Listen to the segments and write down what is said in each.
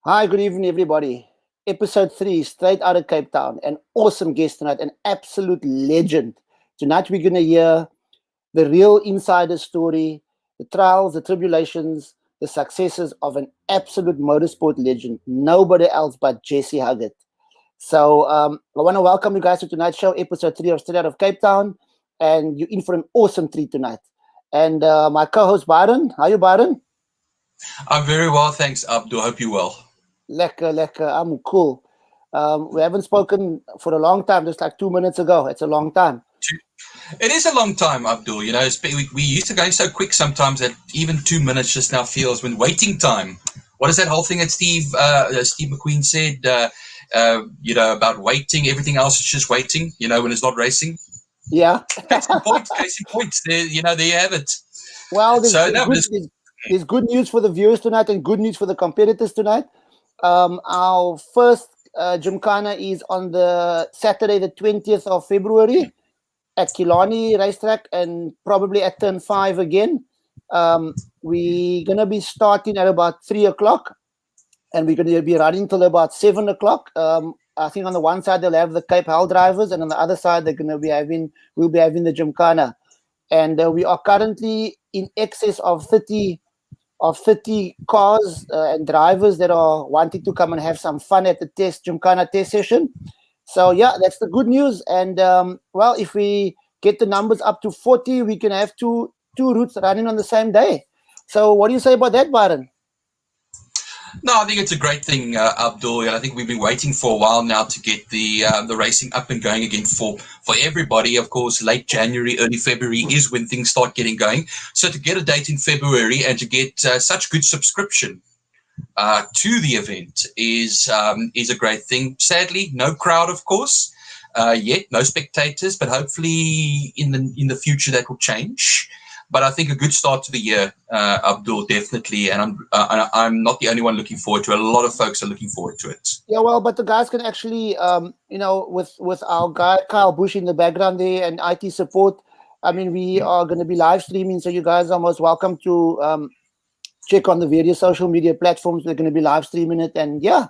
Hi, good evening, everybody. Episode 3, straight out of Cape Town. An awesome guest tonight, an absolute legend. Tonight, we're going to hear the real insider story, the trials, the tribulations, the successes of an absolute motorsport legend, nobody else but Jesse Hugget. So, I want to welcome you guys to tonight's show, episode 3 of Straight Out of Cape Town. And you're in for an awesome treat tonight. And my co host, Byron. How are you, Byron? I'm very well, thanks, Abdul. Hope you're well. Lekker, lekker. I'm cool. We haven't spoken for a long time, just like 2 minutes ago. It's a long time. It is a long time, Abdul. We used to go so quick sometimes that even 2 minutes just now feels when waiting time. What is that whole thing that Steve McQueen said? About waiting. Everything else is just waiting. When it's not racing. Yeah. Case in point. Case in point. There you have it. Well, So no, but there's good news for the viewers tonight and good news for the competitors tonight. Our first gymkhana is on the Saturday, the 20th of February at Killarney Racetrack and probably at Turn 5 again. We're going to be starting at about 3 o'clock and we're going to be running till about 7 o'clock. I think on the one side they'll have the Cape Hell drivers, and on the other side we'll be having the Gymkhana, and we are currently in excess of 30 cars and drivers that are wanting to come and have some fun at the Gymkhana test session. So yeah, that's the good news. And well, if we get the numbers up to 40, we can have two routes running on the same day. So what do you say about that, Byron? No, I think it's a great thing, Abdul. I think we've been waiting for a while now to get the racing up and going again for everybody. Of course, late January, early February is when things start getting going. So to get a date in February and to get such good subscription to the event is a great thing. Sadly, no crowd, of course, yet no spectators, but hopefully in the future that will change. But I think a good start to the year, Abdul, definitely. And I'm not the only one looking forward to it. A lot of folks are looking forward to it. Yeah, well, but the guys can actually, with our guy Kyle Bush in the background there and IT support. I mean, we are going to be live streaming, so you guys are most welcome to check on the various social media platforms. We're going to be live streaming it, and yeah.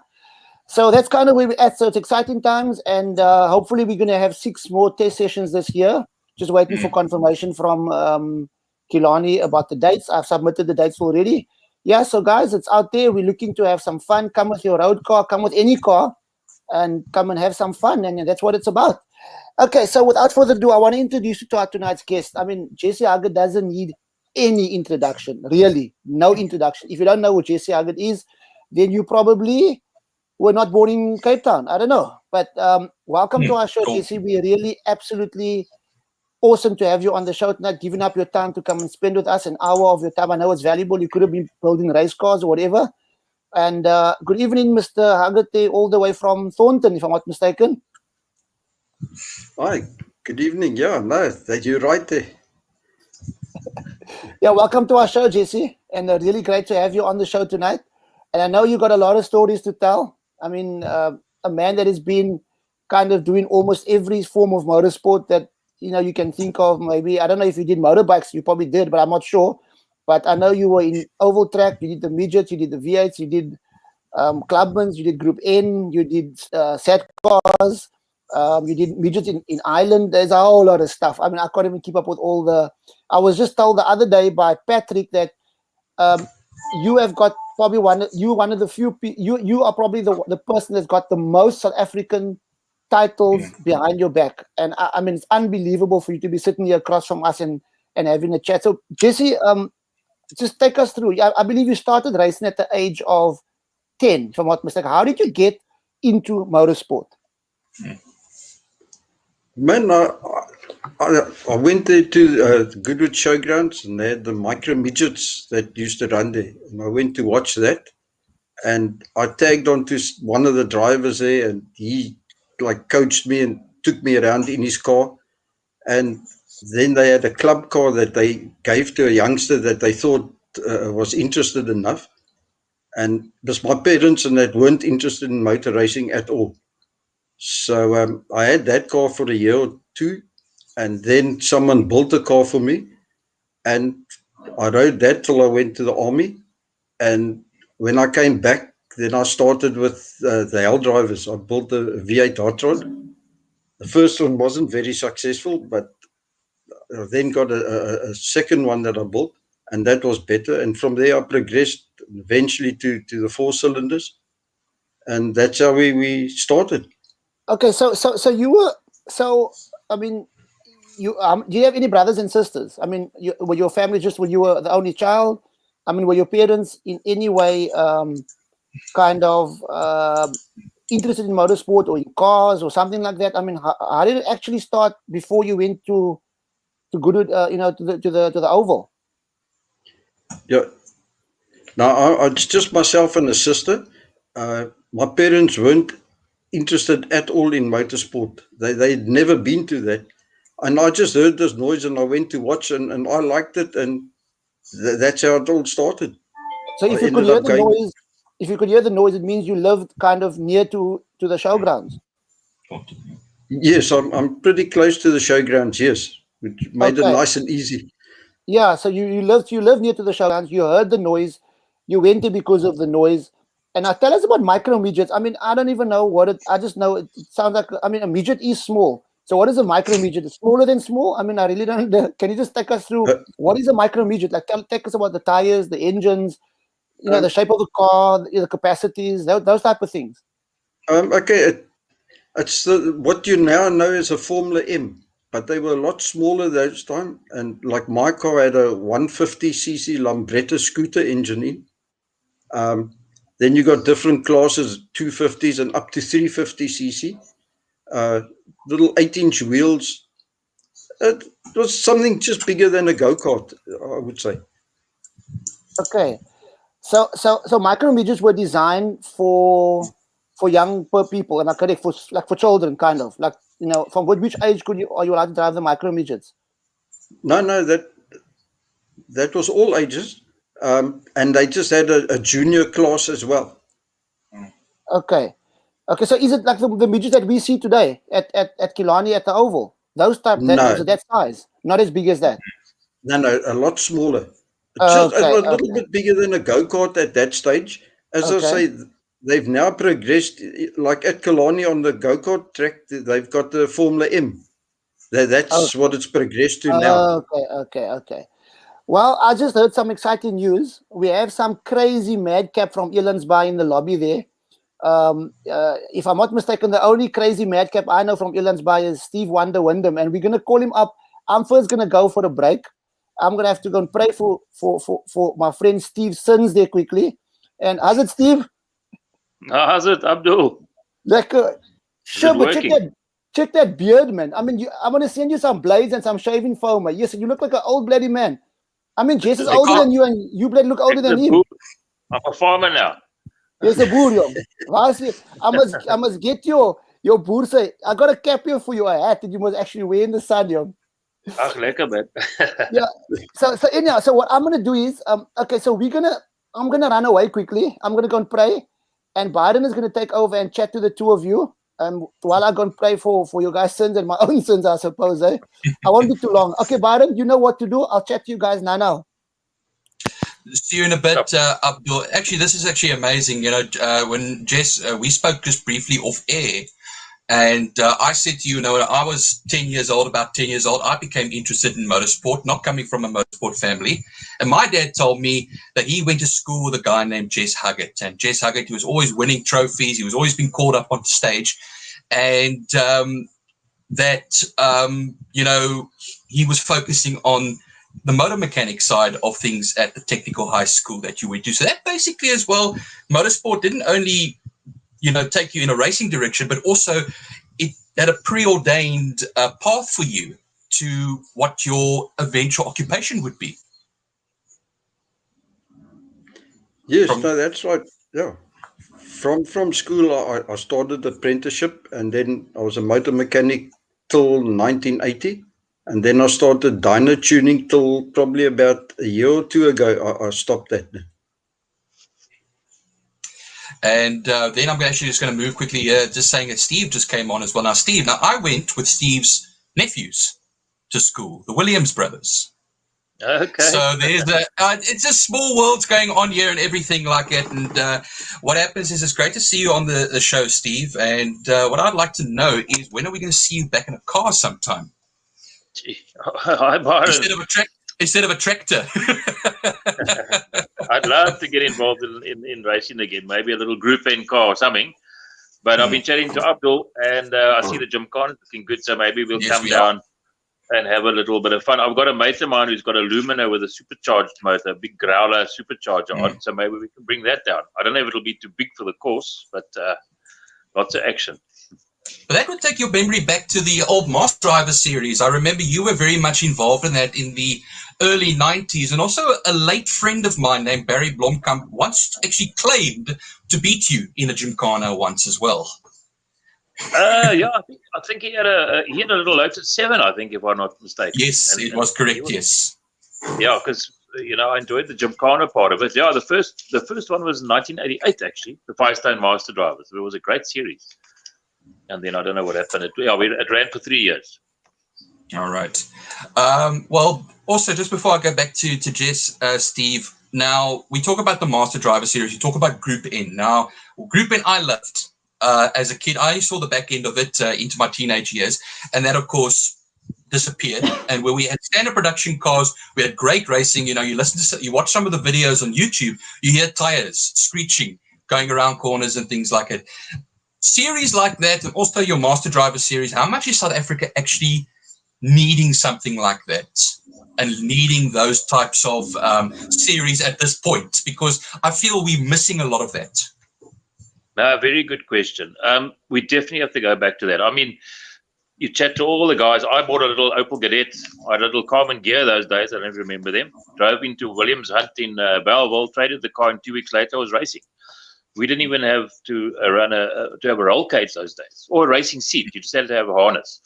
So that's kind of where we're at. So it's exciting times, and hopefully we're going to have 6 more test sessions this year. Just waiting for confirmation from Killarney about the dates. I've submitted the dates already. Yeah, so guys, it's out there. We're looking to have some fun. Come with your road car, come with any car, and come and have some fun. And that's what it's about. Okay, so without further ado, I want to introduce you to our tonight's guest. I mean, Jesse Hugget doesn't need any introduction, really. No introduction. If you don't know who Jesse Hugget is, then you probably were not born in Cape Town. I don't know. But welcome to our show, Cool. Jesse. We really absolutely awesome to have you on the show tonight, giving up your time to come and spend with us an hour of your time. I know it's valuable. You could have been building race cars or whatever. And good evening, Mr. Huggett, all the way from Thornton, if I'm not mistaken. Hi, good evening. Yeah, no, that you're right there. Yeah, welcome to our show, Jesse. And really great to have you on the show tonight. And I know you got a lot of stories to tell. I mean, a man that has been kind of doing almost every form of motorsport that you can think of. Maybe I don't know if you did motorbikes, you probably did, but I'm not sure. But I know you were in oval track, you did the midgets, you did the V8s, you did clubmans, you did Group N, you did set cars, you did midgets in Ireland. There's a whole lot of stuff. I mean, I can't even keep up with all the. I was just told the other day by Patrick that you have got probably one of the few. You are probably the person that's got the most South African titles behind your back, and I mean it's unbelievable for you to be sitting here across from us and having a chat. So Jesse, just take us through. I believe you started racing at the age of 10, if I'm not mistaken. How did you get into motorsport? Man, I went there to the Goodwood Showgrounds and they had the micro midgets that used to run there. And I went to watch that. And I tagged onto one of the drivers there and he like coached me and took me around in his car. And then they had a club car that they gave to a youngster that they thought was interested enough. And because my parents and that weren't interested in motor racing at all. So I had that car for a year or two, and then someone built a car for me, and I rode that till I went to the army. And when I came back then I started with the Hell Drivers. I built a V8 hot rod. The first one wasn't very successful, but I then got a second one that I built, and that was better. And from there, I progressed eventually to the 4 cylinders, and that's how we started. Okay, so you were I mean, you do you have any brothers and sisters? I mean, were your family just when you were the only child? I mean, were your parents in any way kind of interested in motorsport or in cars or something like that? I mean, how did it actually start before you went to Goodwood, to the Oval? Yeah. Now, it's just myself and a sister. My parents weren't interested at all in motorsport. They'd never been to that. And I just heard this noise and I went to watch and I liked it. And that's how it all started. So if you could hear the noise, it means you lived kind of near to the showgrounds. Yes, I'm pretty close to the showgrounds, yes, which made it nice and easy. Yeah, so you live near to the showgrounds. You heard the noise. You went there because of the noise. And now tell us about micro midgets. I mean, I don't even know what it. I just know it sounds like. I mean, a midget is small. So what is a micro midget? It's smaller than small. I mean, I really don't. Can you just take us through what is a micro midget? Like, take us about the tires, the engines, the shape of the car, the capacities, those type of things. Okay, it's what you now know as a Formula M, but they were a lot smaller those time. And like my car had a 150cc Lambretta scooter engine in. Then you got different classes, 250s and up to 350cc. Little 8-inch wheels. It was something just bigger than a go-kart, I would say. Okay, so micro midgets were designed for young people, am I correct? For children, kind of like from which age are you allowed to drive the micro midgets? No, that was all ages, and they just had a junior class as well. Okay, so is it like the midgets that we see today at Killarney at the Oval? Those type that size, not as big as that. No, a lot smaller. Just a little bit bigger than a go-kart at that stage. As I say, they've now progressed. Like at Killarney on the go-kart track, they've got the Formula M. That's what it's progressed to now. Okay. Well, I just heard some exciting news. We have some crazy madcap from Elandsby in the lobby there. If I'm not mistaken, the only crazy madcap I know from Elandsby is Steve Wonder Wyndham, and we're going to call him up. I'm first going to go for a break. I'm going to have to go and pray for my friend Steve's sins there quickly. And how's it, Steve? How's it, Abdul? Lekker. Sure, but check that beard, man. I mean, I'm going to send you some blades and some shaving foam. Yes, you look like an old bloody man. I mean, Jess is older than you, and you bloody look older than him. I'm a farmer now. Yes, a boer, I must get your boer say, I got a cap here for you, a hat that you must actually wear in the sun, yo. Ach, lekker, man. Yeah. So anyhow, so what I'm gonna do is, so I'm gonna run away quickly. I'm gonna go and pray, and Biden is gonna take over and chat to the two of you. While I go and pray for your guys' sins and my own sins, I suppose. I won't be too long. Okay, Biden, you know what to do. I'll chat to you guys now. See you in a bit, Abdul. Actually, this is actually amazing. When Jess, we spoke just briefly off air, and I said to you, when I was about 10 years old, I became interested in motorsport, not coming from a motorsport family. And my dad told me that he went to school with a guy named Jesse Hugget. And Jesse Hugget, he was always winning trophies. He was always being called up on stage. And he was focusing on the motor mechanic side of things at the technical high school that you went to. So that basically as well, motorsport didn't only, take you in a racing direction, but also it had a preordained path for you to what your eventual occupation would be. Yes, that's right. Yeah. From school, I started apprenticeship, and then I was a motor mechanic till 1980. And then I started dyno tuning till probably about a year or two ago. I stopped that. And then I'm actually just going to move quickly, just saying that Steve just came on as well. Now, I went with Steve's nephews to school, the Williams brothers. Okay. So there's it's just small worlds going on here and everything like that. And what happens is it's great to see you on the show, Steve. And what I'd like to know is when are we going to see you back in a car sometime? Gee. Hi, Byron. Instead of a tractor. I'd love to get involved in racing again, maybe a little group in car or something. But I've been chatting to Abdul, and I see the gymkhana looking good, so maybe we'll come down and have a little bit of fun. I've got a mate of mine who's got a Lumina with a supercharged motor, a big growler supercharger on, so maybe we can bring that down. I don't know if it'll be too big for the course, but lots of action. But that would take your memory back to the old Master Driver series. I remember you were very much involved in that in the early 90s. And also a late friend of mine named Barry Blomkamp once actually claimed to beat you in a gymkhana once as well. Yeah, I think he had a little Lotus 7, I think, if I'm not mistaken. Yes, it was correct, yes. Yeah, because, I enjoyed the gymkhana part of it. Yeah, the first one was in 1988, actually, the 5-Stone Master Drivers. It was a great series. And then I don't know what happened. It ran for 3 years. All right. Well, also, just before I go back to Jess, Steve, now we talk about the Master Driver series. You talk about Group N. Now, Group N I loved. As a kid, I saw the back end of it into my teenage years. And that, of course, disappeared. And where we had standard production cars, we had great racing. You watch some of the videos on YouTube, you hear tires screeching, going around corners and things like it. Series like that, and also your Master Driver series, how much is South Africa actually needing something like that and needing those types of series at this point? Because I feel we're missing a lot of that. No, very good question. We definitely have to go back to that. I mean, you chat to all the guys. I bought a little Opel Kadett. I had a little Carmen Gear those days. I don't remember them. Drove into Williams Hunt in Belleville, traded the car, and 2 weeks later I was racing. We didn't even have to have a roll cage those days or a racing seat. You just had to have a harness.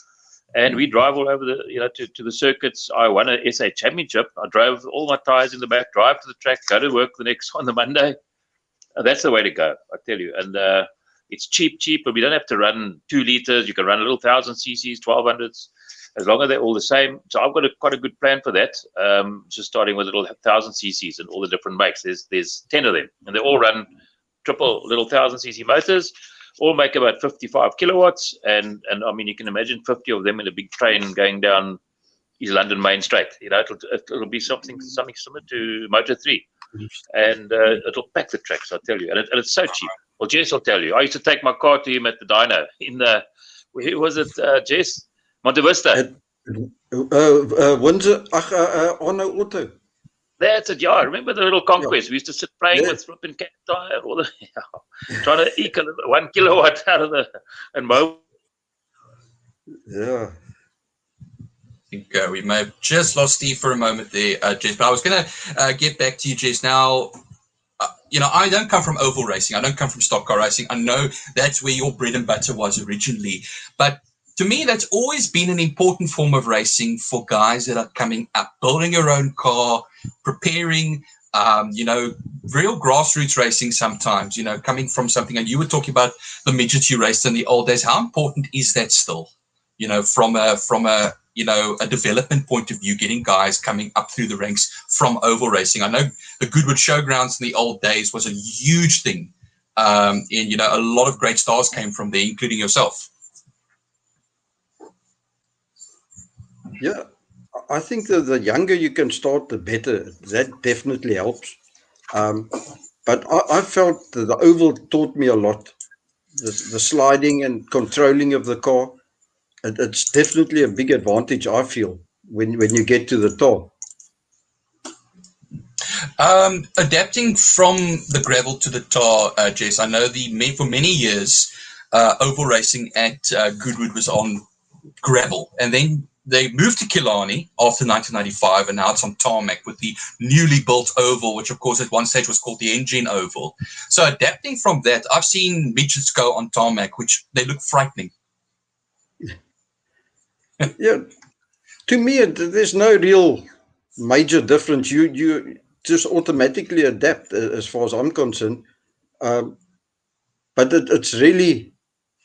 And we drive all over to the circuits. I won a SA championship. I drove all my tires in the back, drive to the track, go to work on the Monday. That's the way to go, I tell you. And it's cheap, but we don't have to run 2 liters. You can run a little 1,000 cc's, 1200s, as long as they're all the same. So I've got quite a good plan for that. Just starting with little 1,000 cc's and all the different makes. There's 10 of them, and they all run triple little 1,000 cc motors, all make about 55 kilowatts. And I mean, you can imagine 50 of them in a big train going down East London Main Street. It'll be something similar to Motor 3. And it'll pack the tracks, I tell you. And it's so cheap. Well, Jess will tell you. I used to take my car to him at the dyno in where was it, Jess? Monte Vista. Windsor, on Outta. That's it, yeah. I remember the little Conquest. We used to sit playing with flipping cat tire, trying to eke 1 kilowatt out of and mobile. Yeah. I think we may have just lost Steve for a moment there, Jess. But I was going to get back to you, Jess. Now, I don't come from oval racing. I don't come from stock car racing. I know that's where your bread and butter was originally. But to me, that's always been an important form of racing for guys that are coming up, building your own car, preparing, real grassroots racing sometimes, coming from something. And you were talking about the midgets you raced in the old days. How important is that still, from a development point of view, getting guys coming up through the ranks from oval racing? I know the Goodwood Showgrounds in the old days was a huge thing. And, a lot of great stars came from there, including yourself. Yeah, I think that the younger you can start, the better. That definitely helps. But I felt that the oval taught me a lot. The sliding and controlling of the car. It's definitely a big advantage, I feel, when you get to the top. Adapting from the gravel to the tar, Jess, I know for many years, oval racing at Goodwood was on gravel. And then they moved to Killarney after 1995, and now it's on tarmac with the newly built oval, which, of course, at one stage was called the Engine Oval. So adapting from that, I've seen midgets go on tarmac, which they look frightening. Yeah, to me, there's no real major difference. You just automatically adapt, as far as I'm concerned. But it's really,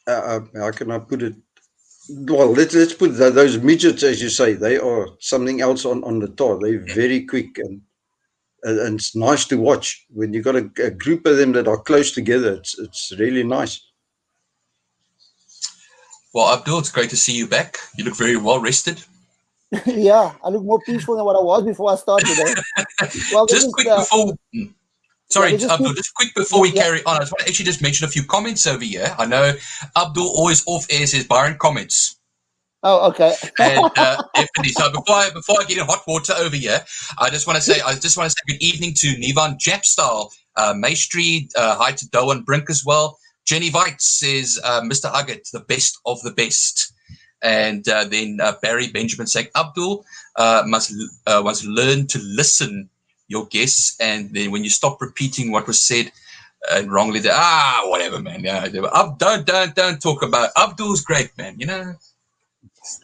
how can I put it? Well, let's put those midgets, as you say, they are something else on the tar. They're very quick, and it's nice to watch when you got a group of them that are close together. It's really nice. Well, Abdul, it's great to see you back. You look very well rested. Yeah, I look more peaceful than what I was before I started today. Well, Just quick before. Sorry, just Abdul, just quick before we yeah. carry on, I just want to actually just mention a few comments over here. I know Abdul always off air says Byron comments. Oh, okay. And definitely. So before I get in hot water over here, I just want to say good evening to Nivan Japstal, Maestri, hi to Doan Brink as well. Jenny White says Mr. Huggett, the best of the best. And then Barry Benjamin saying Abdul must learn to listen your guests, and then when you stop repeating what was said wrongly, whatever, man. Yeah, don't talk about Abdul's great, man. You know.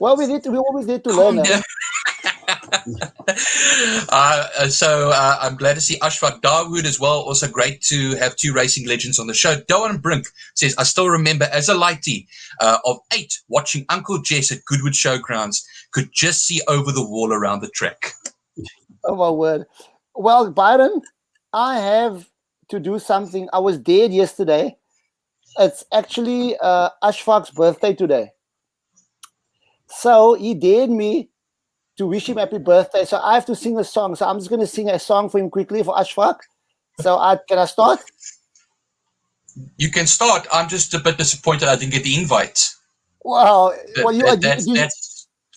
Well, we always need to learn. So I'm glad to see Ashfaq Dawood as well. Also great to have two racing legends on the show. Doan Brink says, I still remember as a lighty of 8 watching Uncle Jess at Goodwood Showgrounds, could just see over the wall around the track. Oh, my word. Well, Byron, I have to do something. I was dead yesterday. It's actually Ashfaq's birthday today. So he dared me to wish him happy birthday. So I have to sing a song. So I'm just going to sing a song for him quickly for Ashfaq. So can I start? You can start. I'm just a bit disappointed I didn't get the invite. Wow. Well,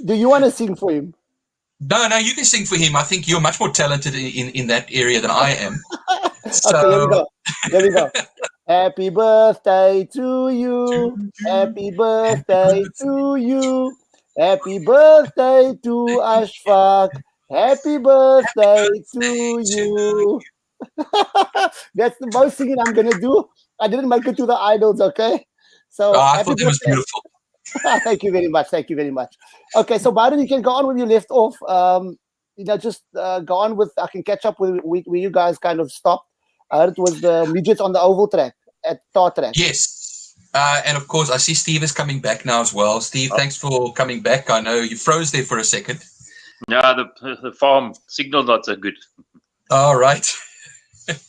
do you want to sing for him? No, you can sing for him. I think you're much more talented in that area than I am. So... Okay, here we go. Happy birthday to you. Happy birthday to you. Happy birthday to Ashfaq. Happy birthday to you. That's the most singing I'm going to do. I didn't make it to the idols, okay? So I thought it was beautiful. Thank you very much. Thank you very much. Okay, so Byron, you can go on when you left off. Just go on with, I can catch up with where you guys kind of stopped. I heard it was the midgets on the oval track at Tar Track. Yes. And of course, I see Steve is coming back now as well. Steve, thanks for coming back. I know you froze there for a second. Yeah, the farm signal not so good. All right. Steve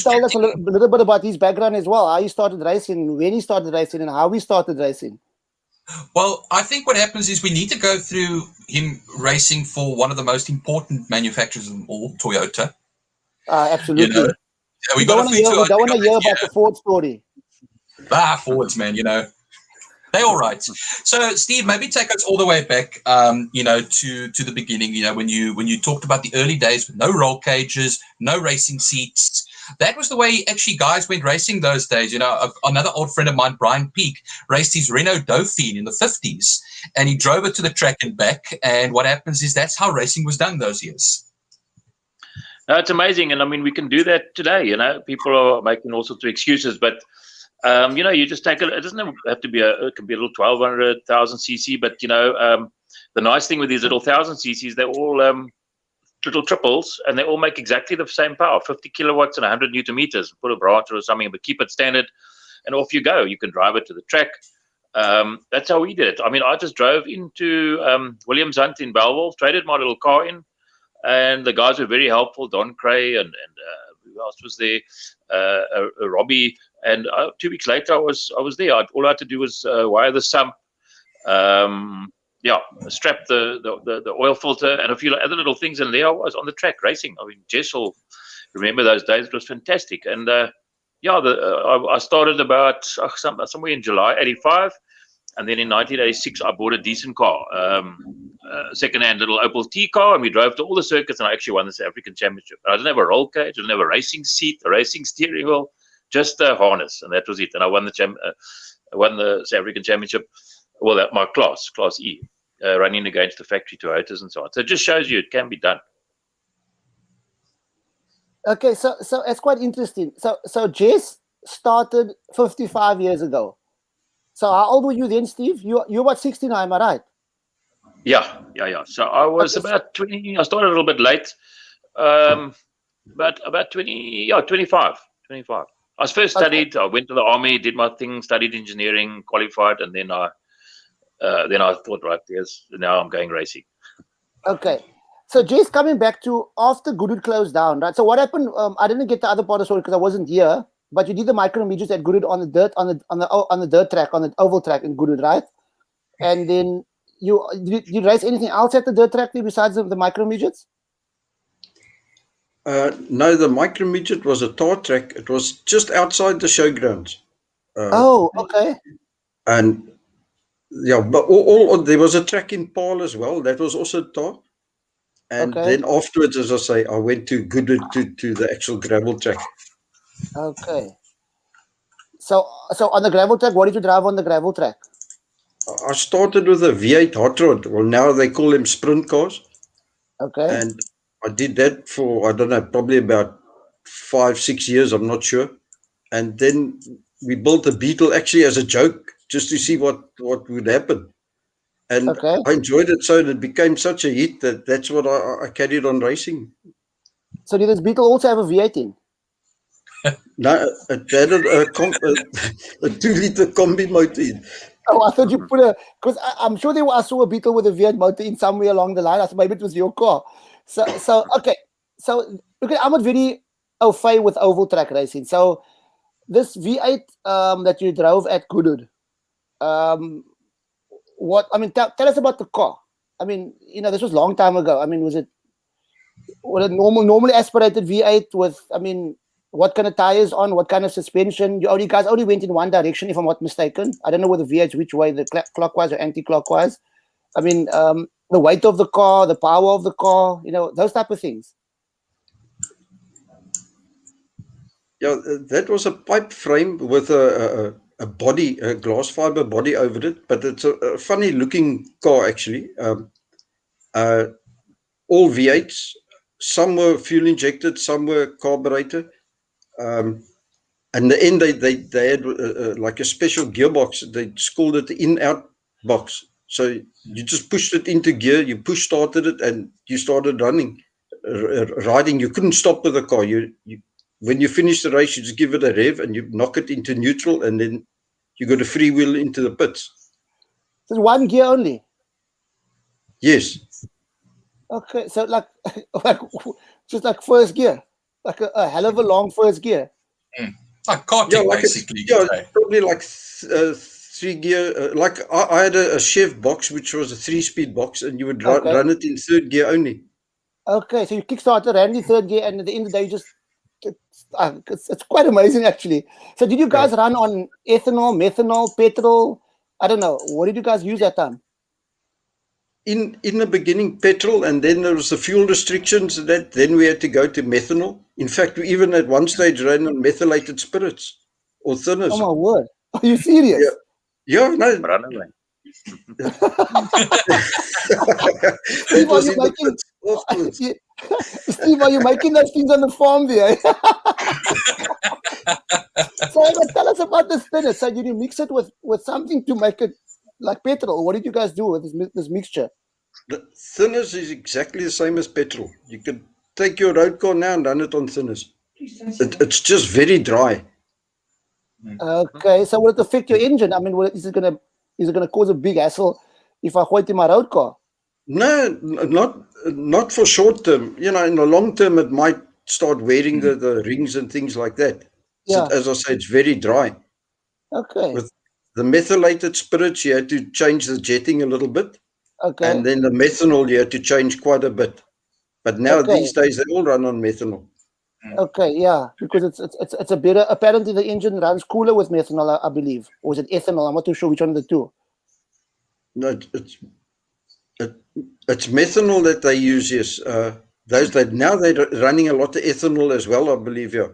told us a little bit about his background as well, how he started racing, when he started racing, and how he started racing. Well, I think what happens is we need to go through him racing for one of the most important manufacturers of them all, Toyota. Absolutely. You know, we don't want to hear about the Ford story. Fords, man, they're all right. So, Steve, maybe take us all the way back, to the beginning. When you talked about the early days with no roll cages, no racing seats. That was the way actually guys went racing those days. Another old friend of mine, Brian Peake, raced his Renault Dauphine in the 50s, and he drove it to the track and back. And what happens is that's how racing was done those years. No, it's amazing, and I mean we can do that today. People are making all sorts of excuses, but you just take it doesn't have to be it can be a little 1,200, 1,000 cc, but the nice thing with these little 1,000 cc's, they're all little triples, and they all make exactly the same power, 50 kilowatts and 100 newton meters. Put a branch or something, but keep it standard, and off you go. You can drive it to the track. That's how we did it. I mean, I just drove into Williams Hunt in Belleville, traded my little car in, and the guys were very helpful. Don Cray and who else was there? Robbie. And 2 weeks later, I was there. All I had to do was wire the sump, strap the oil filter, and a few other little things. And there I was on the track racing. I mean, Jess will remember those days. It was fantastic. And I started about somewhere in July '85. And then in 1986, I bought a decent car, second-hand little Opel T car, and we drove to all the circuits, and I actually won the South African Championship. I didn't have a roll cage, I didn't have a racing seat, a racing steering wheel, just a harness, and that was it. And I won the South African Championship, well, my class E, running against the factory Toyotas and so on. So it just shows you it can be done. Okay, so it's quite interesting. So Jess started 55 years ago. So how old were you then, Steve? You were 69, am I right? Yeah. So I was about 20. I started a little bit late, but about 20. Yeah, 25. I I was first studied. I went to the army, did my thing, studied engineering, qualified, and then I thought, right, yes, now I'm going racing. Okay. So just coming back to after Goodwood closed down, right? So what happened? I didn't get the other part of the story because I wasn't here. But you did the micro midgets at Goodwood on the dirt, on the dirt track, on the oval track in Goodwood, right? And then did you race anything else at the dirt track besides the micro midgets? No, the micro midget was a tar track. It was just outside the showgrounds. Okay. And yeah, but all there was a track in Paarl as well. That was also tar. And then afterwards, as I say, I went to Goodwood to the actual gravel track. Okay. So on the gravel track, what did you drive on the gravel track? I started with a V8 hot rod. Well, now they call them sprint cars. Okay. And I did that for, I don't know, probably about 5-6 years. I'm not sure. And then we built a Beetle actually as a joke, just to see what would happen. And I enjoyed it so, and it became such a hit that's what I carried on racing. So did this Beetle also have a V8 in? No, it had a 2-liter combi motor in. Oh, I thought you put because I'm sure I saw a Beetle with a V8 motor in somewhere along the line. I thought maybe it was your car. So okay. So I'm not very au fait with oval track racing. So this V8 that you drove at Goodwood, tell us about the car. I mean, this was a long time ago. I mean, was it normally aspirated V8 with, what kind of tires on, what kind of suspension? You guys only went in one direction, if I'm not mistaken. I don't know whether V8's which way, the clockwise or anti-clockwise. The weight of the car, the power of the car, those type of things. Yeah, that was a pipe frame with a body, a glass fiber body over it, but it's a funny looking car actually. All V8s, some were fuel injected, some were carburetor. And in the end, they had like a special gearbox. They called it the in-out box. So you just pushed it into gear, you push started it, and you started riding. You couldn't stop with the car. When you finish the race, you just give it a rev and you knock it into neutral, and then you got a free wheel into the pits. So it's one gear only? Yes. Okay, so just like first gear, like a hell of a long first gear. Like karting, basically. Probably like 3 gear. Like I had a Chef box, which was a 3-speed box, and you would run it in 3rd gear only. Okay, so you kickstarted, ran in 3rd gear, and at the end of the day, you just it's quite amazing actually. So did you guys run on ethanol, methanol, petrol? I don't know. What did you guys use that time? In the beginning, petrol, and then there was the fuel restrictions. Then we had to go to methanol. In fact, we even at one stage ran on methylated spirits or thinners. Oh my word! Are you serious? Yeah, no. Run away. Steve, are you making those things on the farm there? So tell us about this thinner. So did you mix it with something to make it like petrol? What did you guys do with this mixture? The thinners is exactly the same as petrol. You could take your road car now and run it on thinners. It's just very dry. Okay, so will it affect your engine? Is it gonna cause a big hassle if I hoit in my road car? No, not for short term. In the long term, it might start wearing the rings and things like that. Yeah. So, as I say, it's very dry. Okay. With the methylated spirits, you had to change the jetting a little bit. Okay. And then the methanol, you had to change quite a bit. But now these days, they all run on methanol. Okay, yeah, because it's a better. Apparently, the engine runs cooler with methanol, I believe, or is it ethanol? I'm not too sure which one of the two. No, it's methanol that they use. Yes, now they're running a lot of ethanol as well, I believe. Yeah.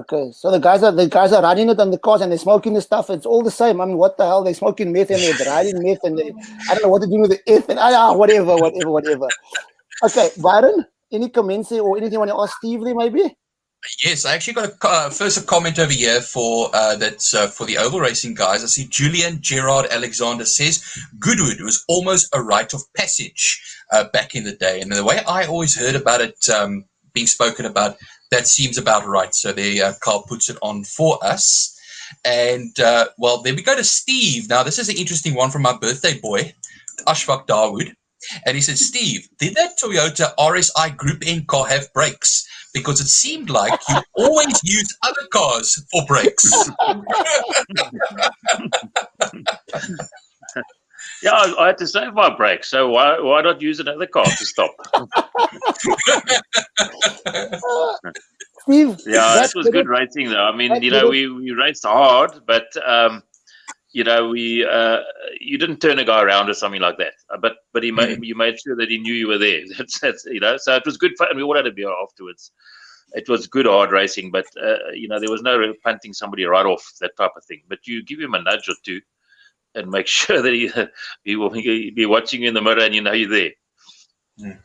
Okay, so the guys are running it on the cars and they're smoking the stuff. It's all the same. What the hell? They're smoking meth and they're riding meth and I don't know what to do with the ethanol. Whatever. Okay, Byron, any comments or anything you want to ask Steve there, maybe? Yes, I actually got a comment over here for for the oval racing guys. I see Julian Gerard Alexander says Goodwood was almost a rite of passage back in the day, and the way I always heard about it being spoken about, That seems about right. So there, Carl puts it on for us. And, well, then we go to Steve. Now, this is an interesting one from my birthday boy, Ashfaq Dawood. And he says, Steve, did that Toyota RSI Group N car have brakes? Because it seemed like you always use other cars for brakes. Yeah, I had to save my brakes, so why not use another car to stop? Steve, Yeah, that was good racing, though. I mean, we raced hard, but you didn't turn a guy around or something like that. But you made sure that he knew you were there. That's so it was good fun. And we all had a beer afterwards. It was good hard racing, but there was no real punting somebody right off, that type of thing. But you give him a nudge or two, and make sure that he will be watching you in the mirror, and you're there. Mm.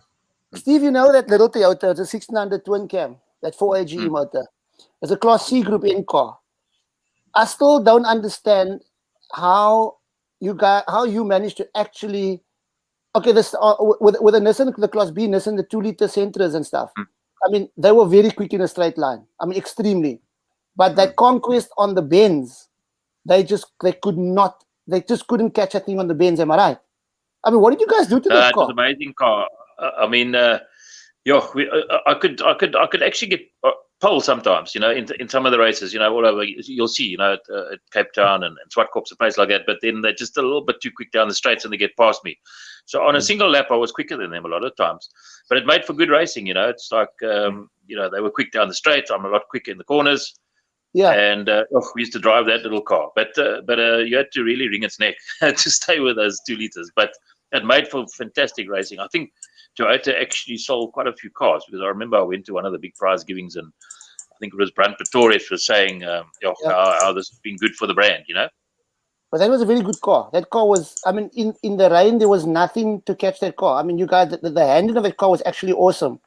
Steve, you know that little Toyota, the 1600 twin cam, that 4AGE motor, it's a Class C Group N car. I still don't understand how you managed to actually, this with a Nissan, the Class B Nissan, the 2-liter Sentras and stuff. I mean, they were very quick in a straight line. I mean, extremely. But that conquest on the bends, they just couldn't catch a thing on the bends. Am I right? I mean, what did you guys do to that car? It was an amazing car. I mean, I could actually get pole sometimes, in some of the races, all over. You'll see, at Cape Town and Swartkops, a place like that. But then they're just a little bit too quick down the straights, and they get past me. So on a single lap, I was quicker than them a lot of times. But it made for good racing, It's like, they were quick down the straight. I'm a lot quicker in the corners. Yeah. And we used to drive that little car. But you had to really wring its neck to stay with those 2 liters. But it made for fantastic racing. I think Toyota actually sold quite a few cars, because I remember I went to one of the big prize givings, and I think it was Brant Pretorius was saying how this has been good for the brand, But that was a very good car. That car was, I mean, in the rain, there was nothing to catch that car. I mean, you guys, the handling of that car was actually awesome.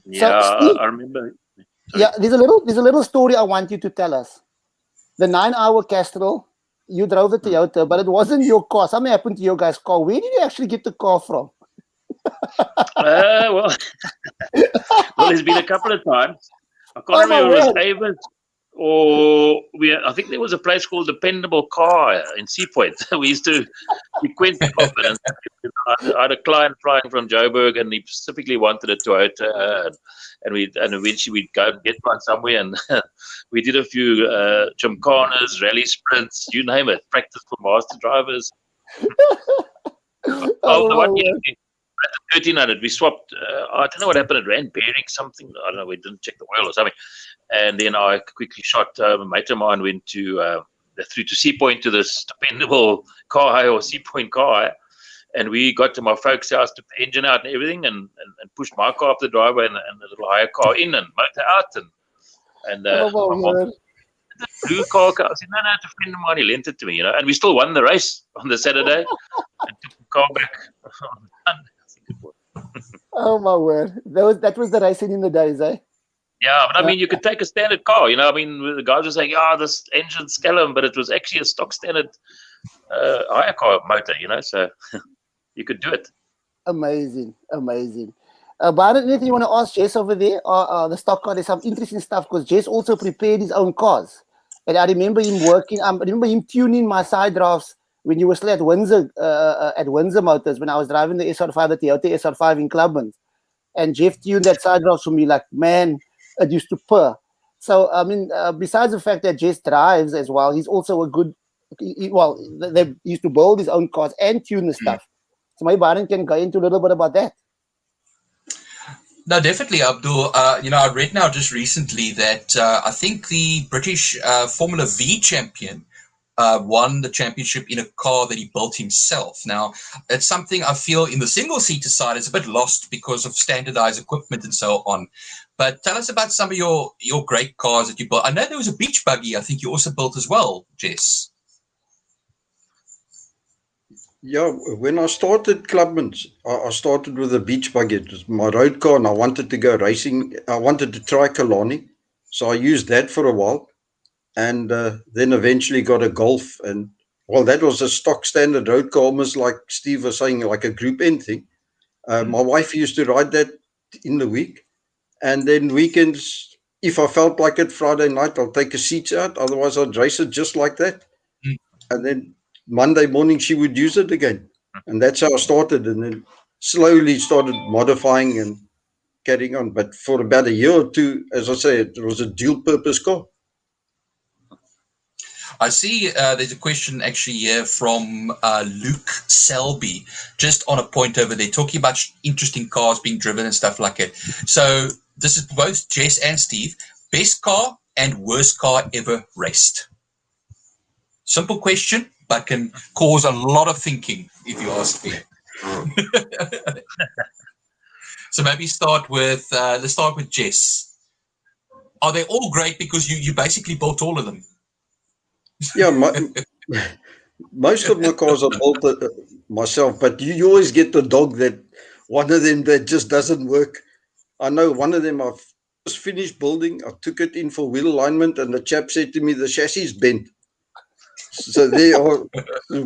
Yeah, so, Steve, I remember. Sorry. Yeah, there's a little story I want you to tell us. The 9-hour Castrol, you drove the Toyota, but it wasn't your car. Something happened to your guys' car. Where did you actually get the car from? Well, there's been a couple of times. I can't remember if it was Avers or I think there was a place called Dependable Car in Sea Point. We used to be quite confident. I had a client flying from Joburg, and he specifically wanted a Toyota, and eventually we'd go and get one somewhere, and we did a few gymkhanas, rally sprints, you name it, practice for master drivers. One year, at the 1300, we swapped. I don't know what happened. It ran bearing something. I don't know. We didn't check the oil or something. And then I quickly shot. A mate of mine went through to Sea Point to this Dependable Car Hire or Sea Point Car Hire. And we got to my folks' house, took the engine out and everything, and pushed my car up the driveway and the little hire car in, and motor out. And the blue car, I said, no, it's a friend of mine. He lent it to me, And we still won the race on the Saturday and took the car back. Oh my word! That was the racing in the days, eh? Yeah, but I mean, you could take a standard car. I mean, the guys were saying, this engine's Scallum, but it was actually a stock standard hire car motor. So you could do it. Amazing. Byron, anything you want to ask Jess over there? The stock car, there's some interesting stuff, because Jess also prepared his own cars. And I remember him tuning my side drafts when you were still at Windsor Motors, when I was driving the SR5, the Toyota SR5 in Clubman. And Jeff tuned that side drafts for me like, man, it used to purr. So, I mean, besides the fact that Jess drives as well, he's also a good, they used to build his own cars and tune the stuff. So maybe Byron can go into a little bit about that. No, definitely, Abdul. I read now just recently that I think the British Formula V champion won the championship in a car that he built himself. Now, it's something I feel in the single-seater side is a bit lost because of standardized equipment and so on. But tell us about some of your great cars that you built. I know there was a beach buggy I think you also built as well, Jess. Yeah, when I started Clubman, I started with a beach buggy. It was my road car, and I wanted to go racing. I wanted to try Kalani, so I used that for a while, and then eventually got a Golf. And that was a stock standard road car, almost like Steve was saying, like a Group N thing. My wife used to ride that in the week, and then weekends if I felt like it Friday night, I'll take a seat out. Otherwise, I'd race it just like that. Mm. And then Monday morning, she would use it again. And that's how I started. And then slowly started modifying and carrying on. But for about a year or two, as I say, it was a dual purpose car. I see there's a question actually here from Luke Selby, just on a point over there, talking about interesting cars being driven and stuff like it. So this is both Jess and Steve. Best car and worst car ever raced. Simple question, but can cause a lot of thinking, if you ask me. So maybe let's start with Jess. Are they all great because you basically built all of them? Yeah, most of my cars are built myself, but you always get the dog that one of them that just doesn't work. I know one of them I've just finished building. I took it in for wheel alignment, and the chap said to me, the chassis is bent. So there are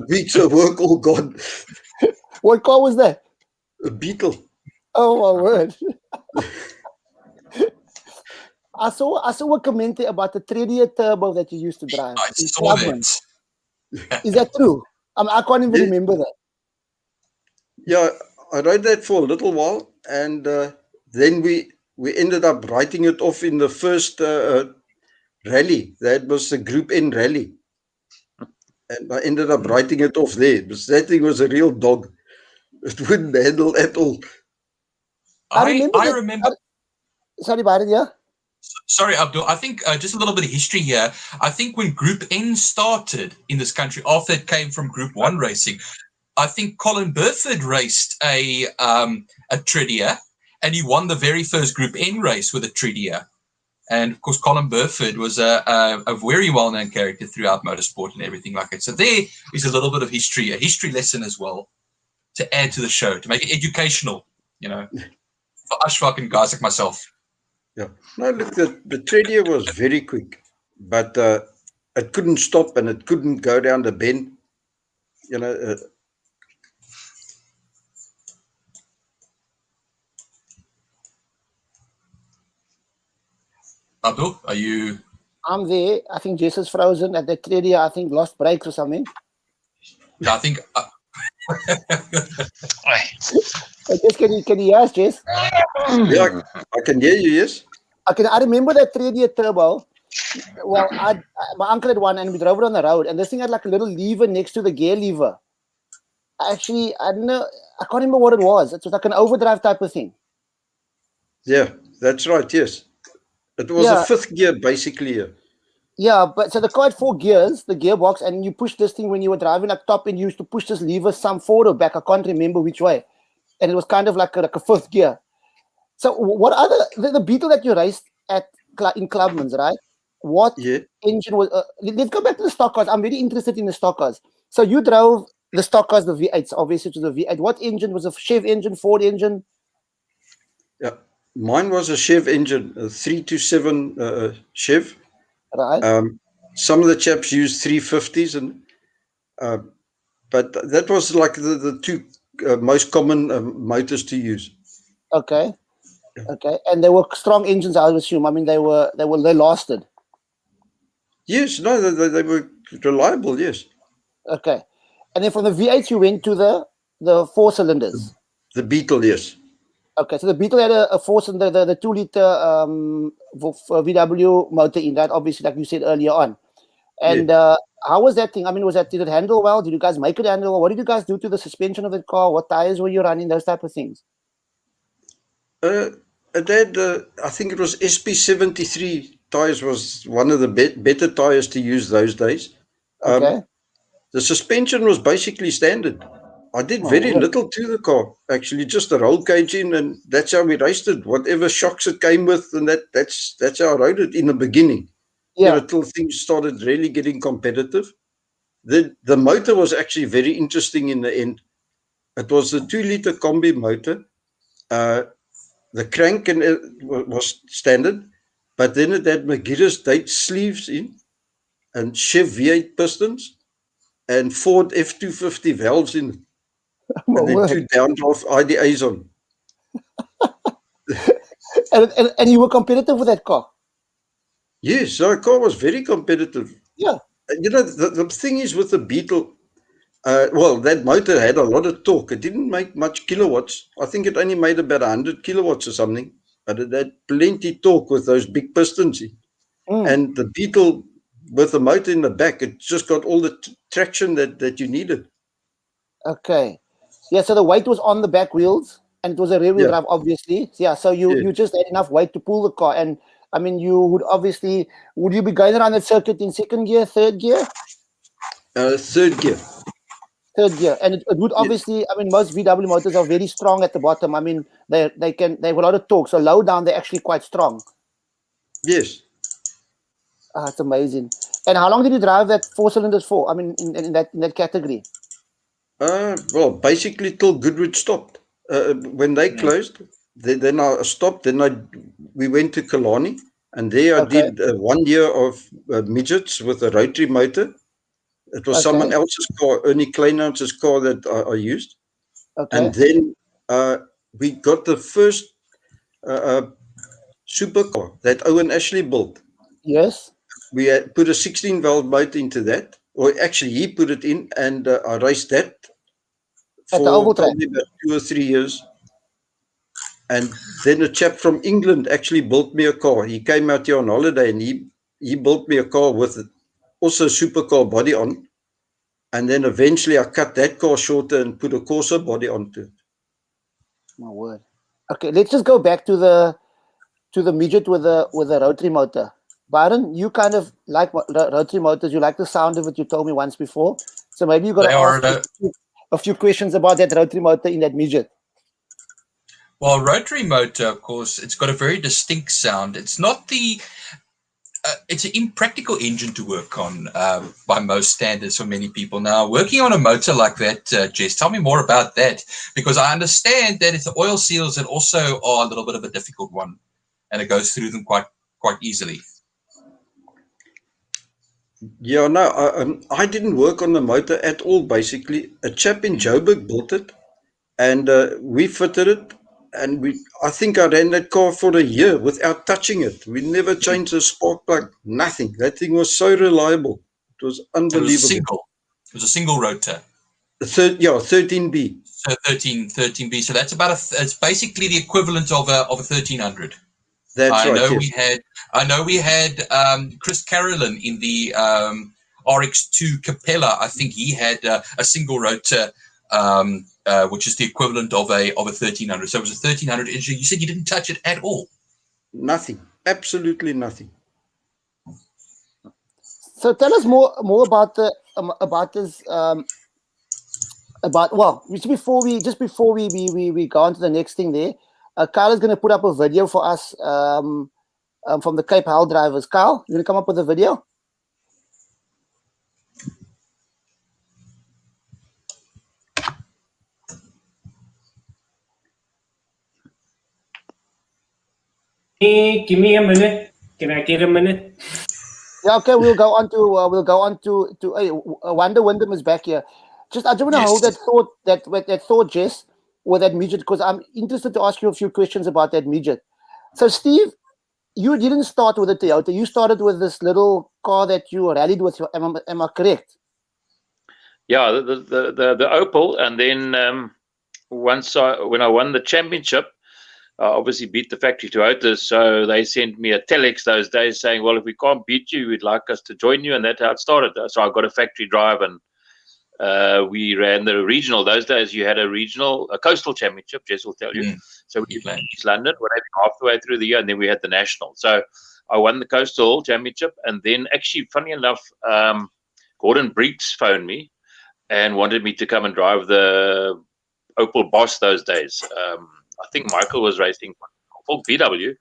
weeks of work all gone. What car was that? A Beetle. Oh my word! I saw a commentary about the 3D turbo that you used to drive. I saw that. Is that true? I can't even remember that. Yeah, I rode that for a little while, and then we ended up writing it off in the first rally. That was the Group N rally, and I ended up writing it off there because that thing was a real dog. It wouldn't handle at all. I remember. Sorry, Byron, yeah? Sorry, Abdul. I think just a little bit of history here. I think when Group N started in this country, after it came from Group 1 racing, I think Colin Burford raced a Tridia, and he won the very first Group N race with a Tridia. And, of course, Colin Burford was a very well-known character throughout motorsport and everything like that. So there is a little bit of history, a history lesson as well, to add to the show, to make it educational, for Ashfaq and guys like myself. Yeah. No, look, the Tridia was very quick, but it couldn't stop and it couldn't go down the bend. Abdul, are you? I'm there. I think Jess is frozen at the 3D. I think lost brakes or something. I think. Jess, can you hear us, Jess? Yeah, I can hear you, yes. I remember that 3D turbo. Well, my uncle had one, and we drove it on the road, and this thing had like a little lever next to the gear lever. Actually, I don't know. I can't remember what it was. It was like an overdrive type of thing. Yeah, that's right. Yes, it was a fifth gear basically. Yeah, but so the car had 4 gears, the gearbox, and you push this thing when you were driving like top, and you used to push this lever some forward or back. I can't remember which way, and it was kind of like a fifth gear. So, what other the Beetle that you raced in Clubman's, right? What engine was? Let's go back to the stock cars. I'm very interested in the stock cars. So you drove the stock cars, the V8s, obviously to the V8. What engine was a Chev engine, Ford engine? Yeah, mine was a Chev engine, a 327 Chev. Right. Some of the chaps used 350s, but that was like the two most common motors to use. Okay. Okay, and they were strong engines, I would assume. I mean, they lasted. Yes, no, they were reliable. Yes. Okay, and then from the V8s you went to the 4 cylinders. The Beetle, yes. Okay, so the Beetle had a 4-cylinder, the 2-liter VW motor in that, obviously, like you said earlier on. And how was that thing? I mean, did it handle well? Did you guys make it handle well? What did you guys do to the suspension of the car? What tires were you running? Those type of things. It had, I think it was SP73 tires was one of the better tires to use those days. Okay. The suspension was basically standard. I did very little to the car, actually, just a roll cage in, and that's how we raced it. Whatever shocks it came with, and that's how I rode it in the beginning. Yeah. Till things started really getting competitive. The motor was actually very interesting in the end. It was a 2-liter combi motor. The crank was standard, but then it had McGirris date sleeves in, and Chev V8 pistons, and Ford F250 valves in it. And then 2 downdraft IDAs on. and you were competitive with that car? Yes, our car was very competitive. Yeah. You know, the thing is with the Beetle, well, that motor had a lot of torque. It didn't make much kilowatts. I think it only made about 100 kilowatts or something. But it had plenty torque with those big pistons. Mm. And the Beetle, with the motor in the back, it just got all the traction that you needed. Okay. Yeah, so the weight was on the back wheels and it was a rear wheel Yeah, drive, obviously. Yeah, so you yeah. just had enough weight to pull the car. And I mean, you would obviously, would you be going around the circuit in second gear, third gear? Third gear. Third gear. And it would Yeah. obviously, I mean, most VW motors are very strong at the bottom. I mean, they have a lot of torque. So low down, they're actually quite strong. Yes. It's amazing. And how long did you drive that 4 cylinders for? I mean, in that category? Well, basically till Goodwood stopped. When they closed, then I stopped. Then we went to Kalani, and there I Okay. did 1 year of midgets with a rotary motor. It was Okay. someone else's car, Ernie Kleinhouse's car that I used. Okay. And then we got the first supercar that Owen Ashley built. Yes. We had put a 16-valve motor into that, or actually he put it in, and I raced that At the for oval track. probably about 2 or 3 years. And then a chap from England actually built me a car. He came out here on holiday and he built me a car with also a supercar body on. And then eventually I cut that car shorter and put a Corsa body onto it. My word. Okay, let's just go back to the midget with the rotary motor. Byron, you kind of like rotary motors. You like the sound of it. You told me once before. So maybe you got to ask a few questions about that rotary motor in that midget. Well, rotary motor, of course, it's got a very distinct sound. It's not it's an impractical engine to work on by most standards for many people. Now, working on a motor like that, Jess, tell me more about that, because I understand that it's the oil seals that also are a little bit of a difficult one, and it goes through them quite easily. Yeah, no, I didn't work on the motor at all, basically. A chap in Joburg built it, and we fitted it. And I think I ran that car for a year without touching it. We never changed the spark plug, nothing. That thing was so reliable. It was unbelievable. It was a single rotor. 13B. So 13B. So that's it's basically the equivalent of a 1300. That's right. Yes. I know we had Chris Carolyn in the RX2 Capella. I think he had a single rotor, which is the equivalent of a 1300. So it was a 1300 engine. You said you didn't touch it at all. Nothing. Absolutely nothing. So tell us more about this. Just before we go on to the next thing there, Kyle is going to put up a video for us from the Cape Hell drivers. Kyle, you going to come up with a video? Give me a minute. Can I get a minute? Yeah, okay. We'll go on to Wanda Wyndham is back here. I just want to hold that thought, Jess, or that midget, because I'm interested to ask you a few questions about that midget. So, Steve, you didn't start with a Toyota. You started with this little car that you rallied with. Am I correct? Yeah, the Opel, and then when I won the championship, I obviously beat the factory Toyotas, so they sent me a telex those days saying, well, if we can't beat you, we'd like us to join you, and that's how it started. So I got a factory drive, and we ran the regional. Those days you had a coastal championship, Jess will tell you. So we played East London, whatever, half the way through the year, and then we had the national. So I won the coastal championship, and then actually, funny enough, Gordon Breeks phoned me and wanted me to come and drive the Opel Boss those days. I think Michael was racing for VW,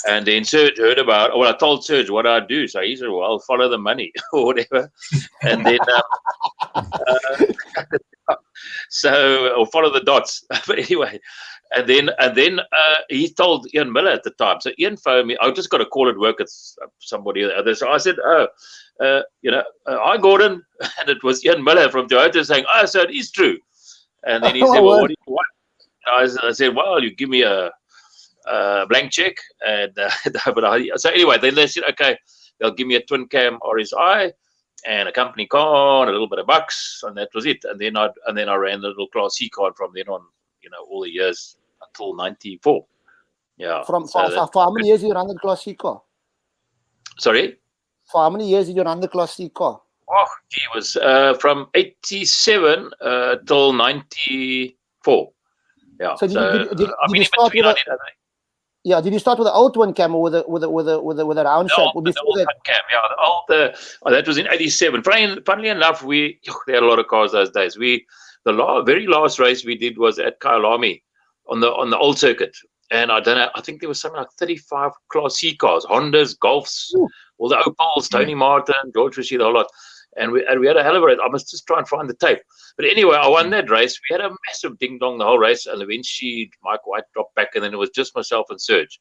and then Serge heard about. Well, I told Serge what I'd do, so he said, "Well, follow the money or whatever," and then or follow the dots. But anyway, and then he told Ian Miller at the time. So Ian phoned me. I just got a call at work at somebody or the other. So I said, hi Gordon, and it was Ian Miller from Toyota saying, "Oh, so it is true." And then he said, "Well, what do you want?" I said, "Well, you give me a blank check." And so anyway, then they said, "Okay, they'll give me a twin cam RSI and a company car and a little bit of bucks, and that was it. And then I ran the little Class C card from then on, all the years until 94. Yeah. For how many years did you run the Class C car? Sorry? For how many years did you run the Class C car? Oh, gee, it was from 87 till 94. Yeah. So did you start with did you start with the old twin cam or with a round shape? The old twin cam, yeah. That was in 87. Funnily enough, they had a lot of cars those days. The very last race we did was at Kyalami on the old circuit. And I don't know, I think there was something like 35 Class C cars, Hondas, Golfs, all the Opals, Tony Martin, George Ritchie, the whole lot. And we had a hell of a race. I must just try and find the tape. But anyway, I won that race. We had a massive ding-dong the whole race. And eventually Mike White dropped back. And then it was just myself and Serge.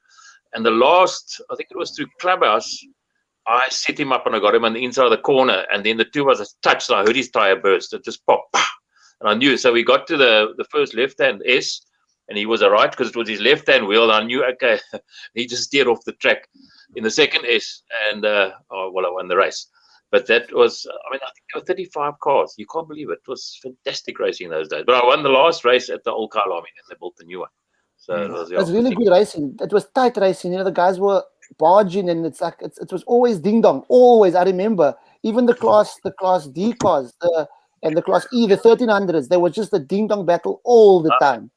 And the last, I think it was through Clubhouse, I set him up and I got him on the inside of the corner. And then the two of us touched. And I heard his tire burst. It just popped. And I knew. So we got to the first left-hand S. And he was all right because it was his left-hand wheel. I knew, okay, he just steered off the track in the second S. And, I won the race. But that was, I think there were 35 cars. You can't believe it. It was fantastic racing those days. But I won the last race at the old Kyalami, and they built the new one. So it was really good racing. It was tight racing. The guys were barging, and it's like it was always ding dong. Always, I remember. Even the class D cars, and the Class E, the 1300s. They were just a ding dong battle all the time.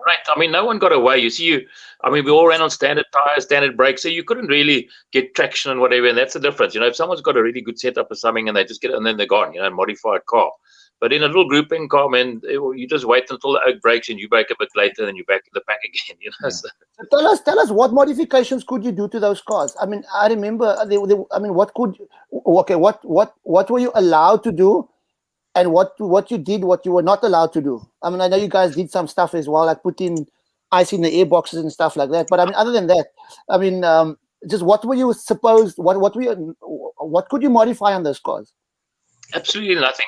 Right. No one got away. You see, we all ran on standard tires, standard brakes, so you couldn't really get traction and whatever, and that's the difference. If someone's got a really good setup or something and they just get it and then they're gone, modified car. But in a little grouping car, man, you just wait until the oak breaks and you brake a bit later and you're back in the pack again, So tell us what modifications could you do to those cars? I remember, what were you allowed to do? And what you did, what you were not allowed to do. I know you guys did some stuff as well, like putting ice in the airboxes and stuff like that. But other than that, just what were you supposed? What could you modify on those cars? Absolutely nothing.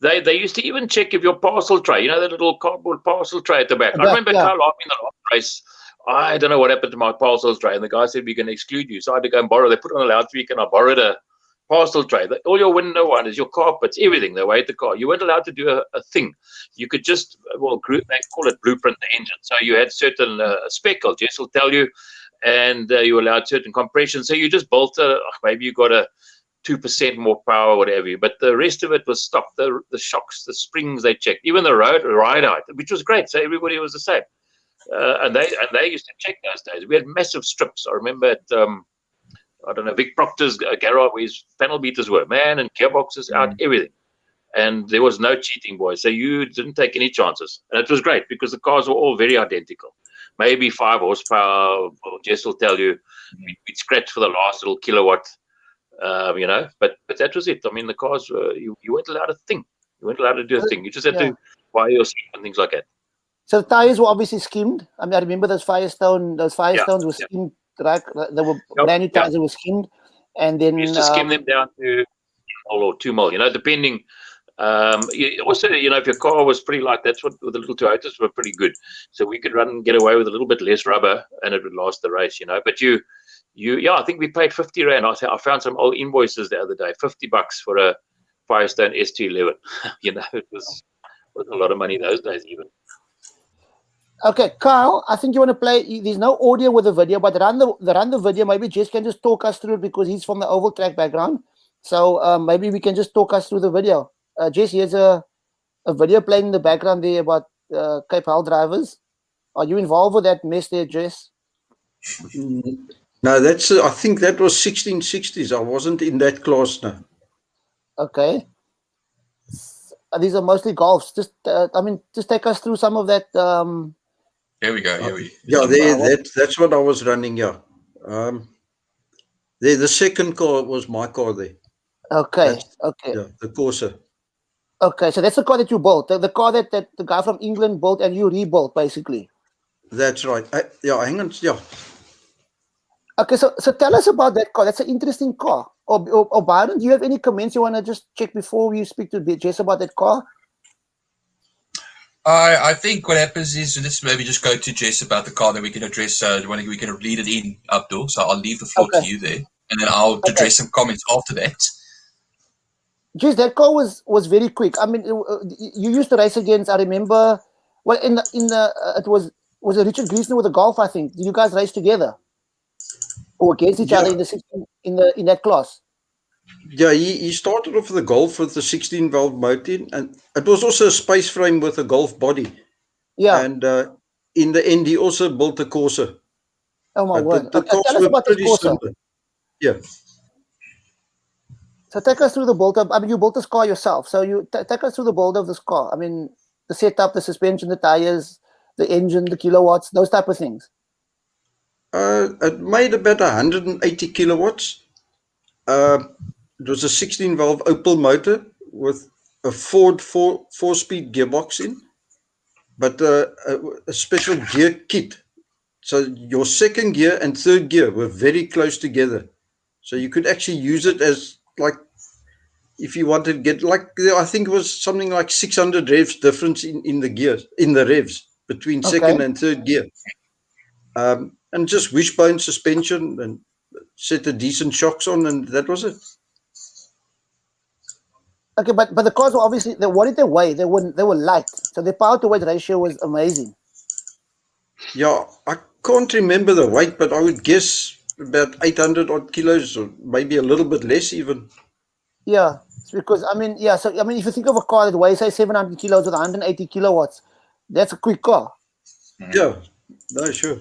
They used to even check if your parcel tray, the little cardboard parcel tray at the back. I remember Carl in the last race. I don't know what happened to my parcel tray, and the guy said we're going to exclude you. So I had to go and borrow. They put it on a loudspeaker, and I borrowed a parcel tray. All your window winders, your carpets, everything, they weighed the car. You weren't allowed to do a thing. You could just, they call it blueprint the engine. So you had certain speckles, Jess will tell you, and you allowed certain compression. So you just built maybe you got a 2% more power, whatever. But the rest of it was stopped. The shocks, the springs, they checked. Even the ride height, which was great. So everybody was the same. And they used to check those days. We had massive strips. I remember at Vic Proctor's garage where his panel beaters were, and gearboxes out, everything. And there was no cheating, boys. So you didn't take any chances. And it was great because the cars were all very identical. Maybe 5 horsepower, Jess will tell you, we'd scratch for the last little kilowatt, But that was it. The cars were, you weren't allowed a thing. You weren't allowed to do a thing. You just had to wire your seat and things like that. So the tires were obviously skimmed. I remember those Firestones were skimmed. Right, there were brand new tires that were skimmed, and then we used to skim them down to 1 or 2 mil, depending. Also, if your car was pretty light, that's what the little Toyotas were pretty good. So we could get away with a little bit less rubber, and it would last the race, But I think we paid 50 rand. I found some old invoices the other day, $50 for a Firestone S211. It was a lot of money those days, even. Okay, Kyle, I think you want to play. There's no audio with the video, but run the video. Maybe Jess can just talk us through it because he's from the oval track background. So maybe we can just talk us through the video. Jess, here's a video playing in the background there about Cape Hall drivers. Are you involved with that mess there, Jess? No, I think that was 1660s. I wasn't in that class now. Okay. These are mostly golfs. Just take us through some of that. Here we go. That's what I was running. Yeah, the second car was my car there. Okay. The Corsa. Okay, so that's the car that you built. The car that the guy from England built and you rebuilt, basically. That's right. Hang on. Yeah. Okay, so tell us about that car. That's an interesting car. Or Byron, do you have any comments you want to just check before we speak to Jess about that car? I think what happens is, let's maybe just go to Jess about the car, then we can address, we can lead it in, Abdul. So I'll leave the floor to you there. and then I'll Okay. address some comments after that. Geez, that car was very quick. I mean, you used to race against. I remember. Well, it was it Richard Griesner with the Golf? I think. Did you guys race together or against each other in the 16, in that class? Yeah, he started off with the Golf with the 16 valve motor, and it was also a space frame with a Golf body. Yeah. And in the end, he also built a Corsa. Oh my word! The Okay, cars tell us were about this pretty Corsa. similar. Yeah. So take us through the build up. I mean, you built this car yourself. So you take us through the build of this car. I mean, the setup, the suspension, the tires, the engine, the kilowatts, those type of things. It made about 180 kilowatts. It was a 16 valve Opel motor with a Ford four-speed gearbox in, but a special gear kit. So your second gear and third gear were very close together. So you could actually use it as like, if you wanted to get like, I think it was something like 600 revs difference in the gears, in the revs between second and third gear. And just wishbone suspension and set the decent shocks on, and that was it. Okay, but the cars were obviously, what did they weigh? They were light, so the power to weight ratio was amazing. Yeah, I can't remember the weight, but I would guess about 800 odd kilos, or maybe a little bit less even. Yeah, it's because I mean, yeah. So I mean, if you think of a car that weighs say 700 kilos with 180 kilowatts, that's a quick car. Yeah, no, sure.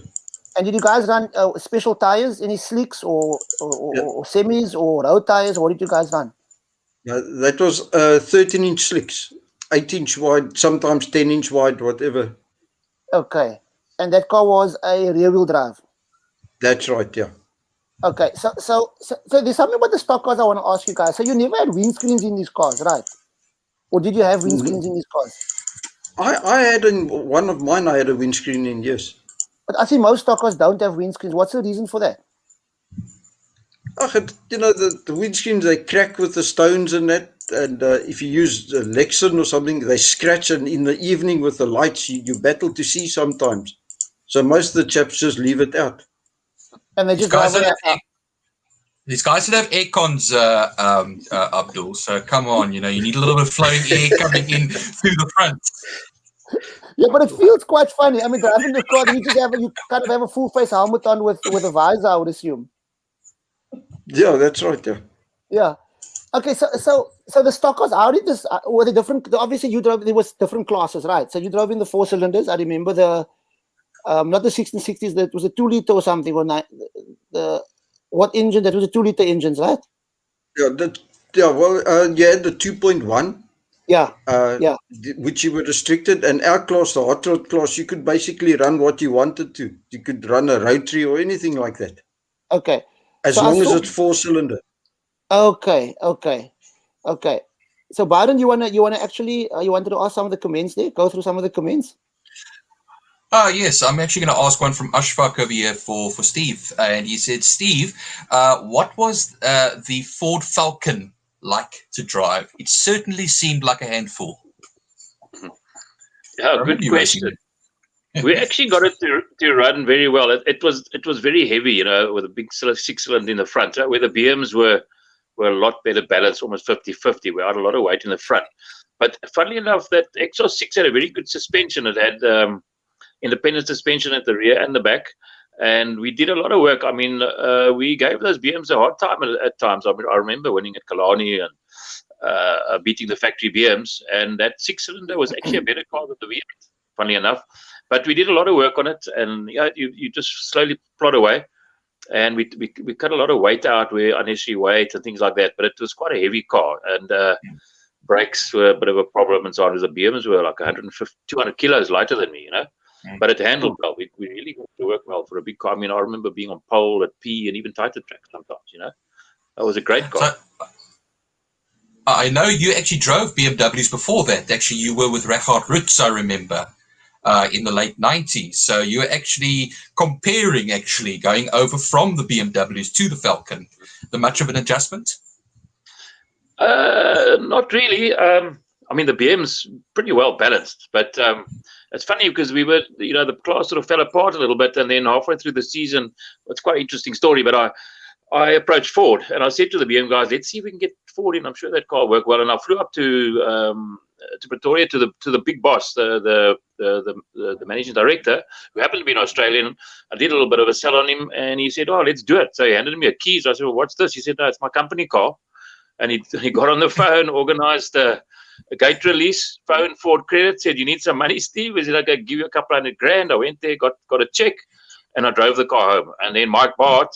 And did you guys run special tires, any slicks or semis or road tires? What did you guys run? That was 13-inch slicks, 8-inch wide, sometimes 10-inch wide, whatever. Okay, and that car was a rear-wheel drive. That's right, yeah. Okay, so there's something about the stock cars I want to ask you guys. So you never had windscreens in these cars, right? Or did you have windscreens in these cars? I had in one of mine, I had a windscreen in, yes. But I see most stock cars don't have windscreens. What's the reason for that? You know, the windscreens, they crack with the stones and that. And if you use Lexan or something, they scratch. And in the evening with the lights, you battle to see sometimes. So most of the chaps just leave it out. And they just drive it out. These guys don't have air cons, Abdul. So come on, you need a little bit of flowing air coming in through the front. Yeah, but it feels quite funny. I mean, driving the car, you kind of have a full face helmet on with a visor, I would assume. Yeah, that's right. Yeah. Yeah. Okay, so the stock cars, how did this? Were they different? Obviously, you drove. There was different classes, right? So you drove in the 4 cylinders. I remember the, not the 1660s. That was a 2 liter or something. Or what engine? That was a 2 liter engines, right? Yeah. Well, you had the 2.1. Yeah. Which you were restricted, and our class, the hot rod class, you could basically run what you wanted to. You could run a rotary or anything like that. Okay. As long as it's 4-cylinder. Okay. So Byron, you wanna actually you wanted to ask some of the comments there? Go through some of the comments. Yes, I'm actually going to ask one from Ashfaq over here for Steve, and he said, Steve, what was the Ford Falcon like to drive? It certainly seemed like a handful. Yeah, good question. We actually got it to run very well. It was very heavy, with a big 6-cylinder in the front, where the BMs were a lot better balanced, almost 50-50. We had a lot of weight in the front. But funnily enough, that XR6 had a very good suspension. It had independent suspension at the rear and the back. And we did a lot of work. I mean, we gave those BMs a hard time at times. I mean, I remember winning at Kalani and beating the factory BMs. And that 6-cylinder was actually a better car than the V8, funnily enough. But we did a lot of work on it, and you just slowly plod away, and we cut a lot of weight out where unnecessary weight and things like that. But it was quite a heavy car, and brakes were a bit of a problem, and so on. The BMs were like 200 kilos lighter than me, But it handled well. We really got to work well for a big car. I mean, I remember being on pole at P and even tighter tracks sometimes. That was a great car. So, I know you actually drove BMWs before that. Actually, you were with Rachard Roots, I remember. In the late 90s. So you were actually comparing, going over from the BMWs to the Falcon. Much of an adjustment? Not really. I mean, the BM's pretty well balanced, but it's funny because we were, the class sort of fell apart a little bit, and then halfway through the season, it's quite an interesting story, but I approached Ford and I said to the BM guys, let's see if we can get Ford in. I'm sure that car will work well. And I flew up to Pretoria to the big boss, the managing director, who happened to be an Australian. I did a little bit of a sell on him, and he said, "Oh, let's do it." So he handed me a keys. I said, "Well, what's this?" He said, "No, it's my company car." And he got on the phone, organized a gate release, phoned Ford Credit, said, "You need some money, Steve?" He said, "Okay, give you a couple $100,000. I went there, got a check, and I drove the car home. And then Mike Bart,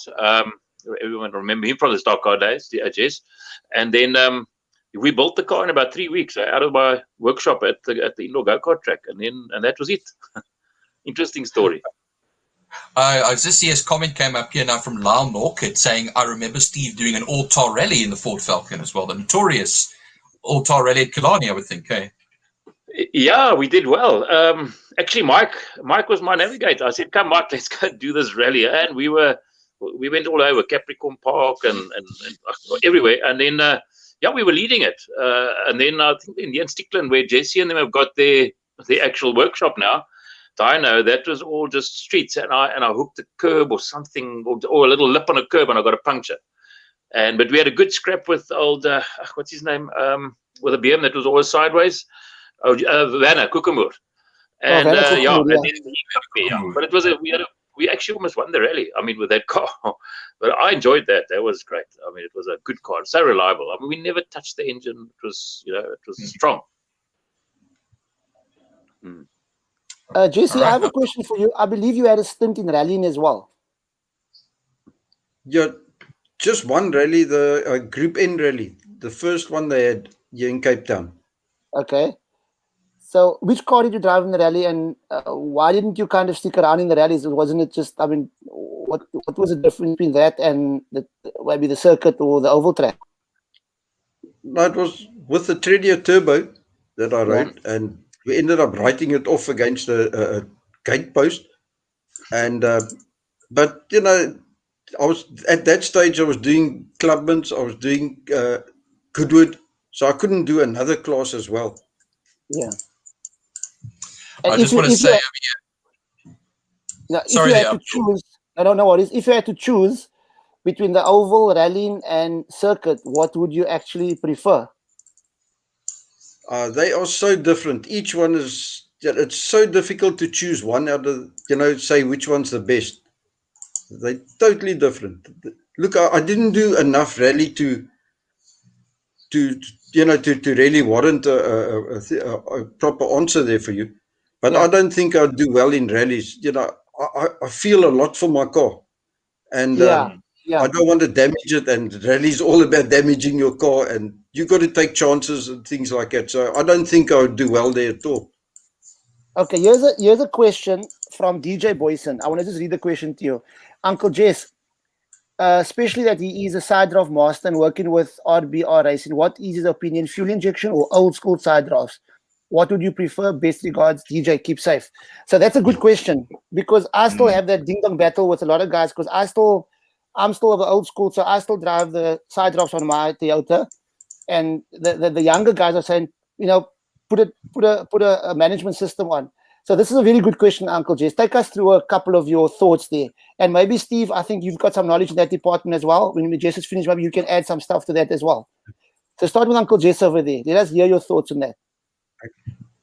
everyone remember him from the stock car days, the Jess. And then we built the car in about 3 weeks out of my workshop at the indoor go-kart track. And that was it. Interesting story. I just see his comment came up here now from Lyle Norkett saying, "I remember Steve doing an all-tar rally in the Ford Falcon as well, the notorious all-tar rally at Killarney, I would think." Hey? Yeah, we did well. Actually, Mike was my navigator. I said, "Come, Mike, let's go do this rally." And we went all over Capricorn Park and everywhere. And then, we were leading it. And then I think in the end, Stickland, where Jesse and them have got their actual workshop now, Dino, that was all just streets. And I hooked a curb or something, or a little lip on a curb, and I got a puncture. But we had a good scrap with old, what's his name, with a BM that was always sideways. Werner Kukenboer. And and then he got me. Yeah. But it was we actually almost won the rally. I mean, with that car. But I enjoyed that. That was great. I mean, it was a good car, so reliable. I mean, we never touched the engine. It was, it was strong. Jesse, I have a question for you. I believe you had a stint in rallying as well. Yeah, just one rally, the Group N rally, the first one they had here in Cape Town. Okay. So which car did you drive in the rally, and why didn't you kind of stick around in the rallies? Wasn't it just, I mean, what was the difference between that and maybe the circuit or the oval track? No, it was with the Tredia Turbo that I rode, and we ended up writing it off against a gate post. And but I was at that stage. I was doing clubmans. I was doing Goodwood, so I couldn't do another class as well. Yeah. I just want to say over here. Now, if you had to choose, I don't know what is. If you had to choose between the oval, rallying, and circuit, what would you actually prefer? They are so different. Each one is. It's so difficult to choose one out of, say which one's the best. They're totally different. Look, I didn't do enough rally to really warrant a proper answer there for you. But I don't think I'd do well in rallies. I feel a lot for my car, and I don't want to damage it. And rally's all about damaging your car, and you got to take chances and things like that. So I don't think I would do well there at all. Okay, here's a question from DJ Boyson. I want to just read the question to you, Uncle Jess. Especially that he is a side draft master and working with RBR Racing. What is his opinion? Fuel injection or old school side drafts? What would you prefer? Best regards, DJ. Keep safe. So that's a good question, because I still have that ding dong battle with a lot of guys, because I'm still of the old school, so I still drive the side drafts on my Toyota, and the younger guys are saying, put a management system on. So this is a very good question, Uncle Jess. Take us through a couple of your thoughts there. And maybe, Steve, I think you've got some knowledge in that department as well. When Jess is finished, maybe you can add some stuff to that as well. So start with Uncle Jess over there. Let us hear your thoughts on that.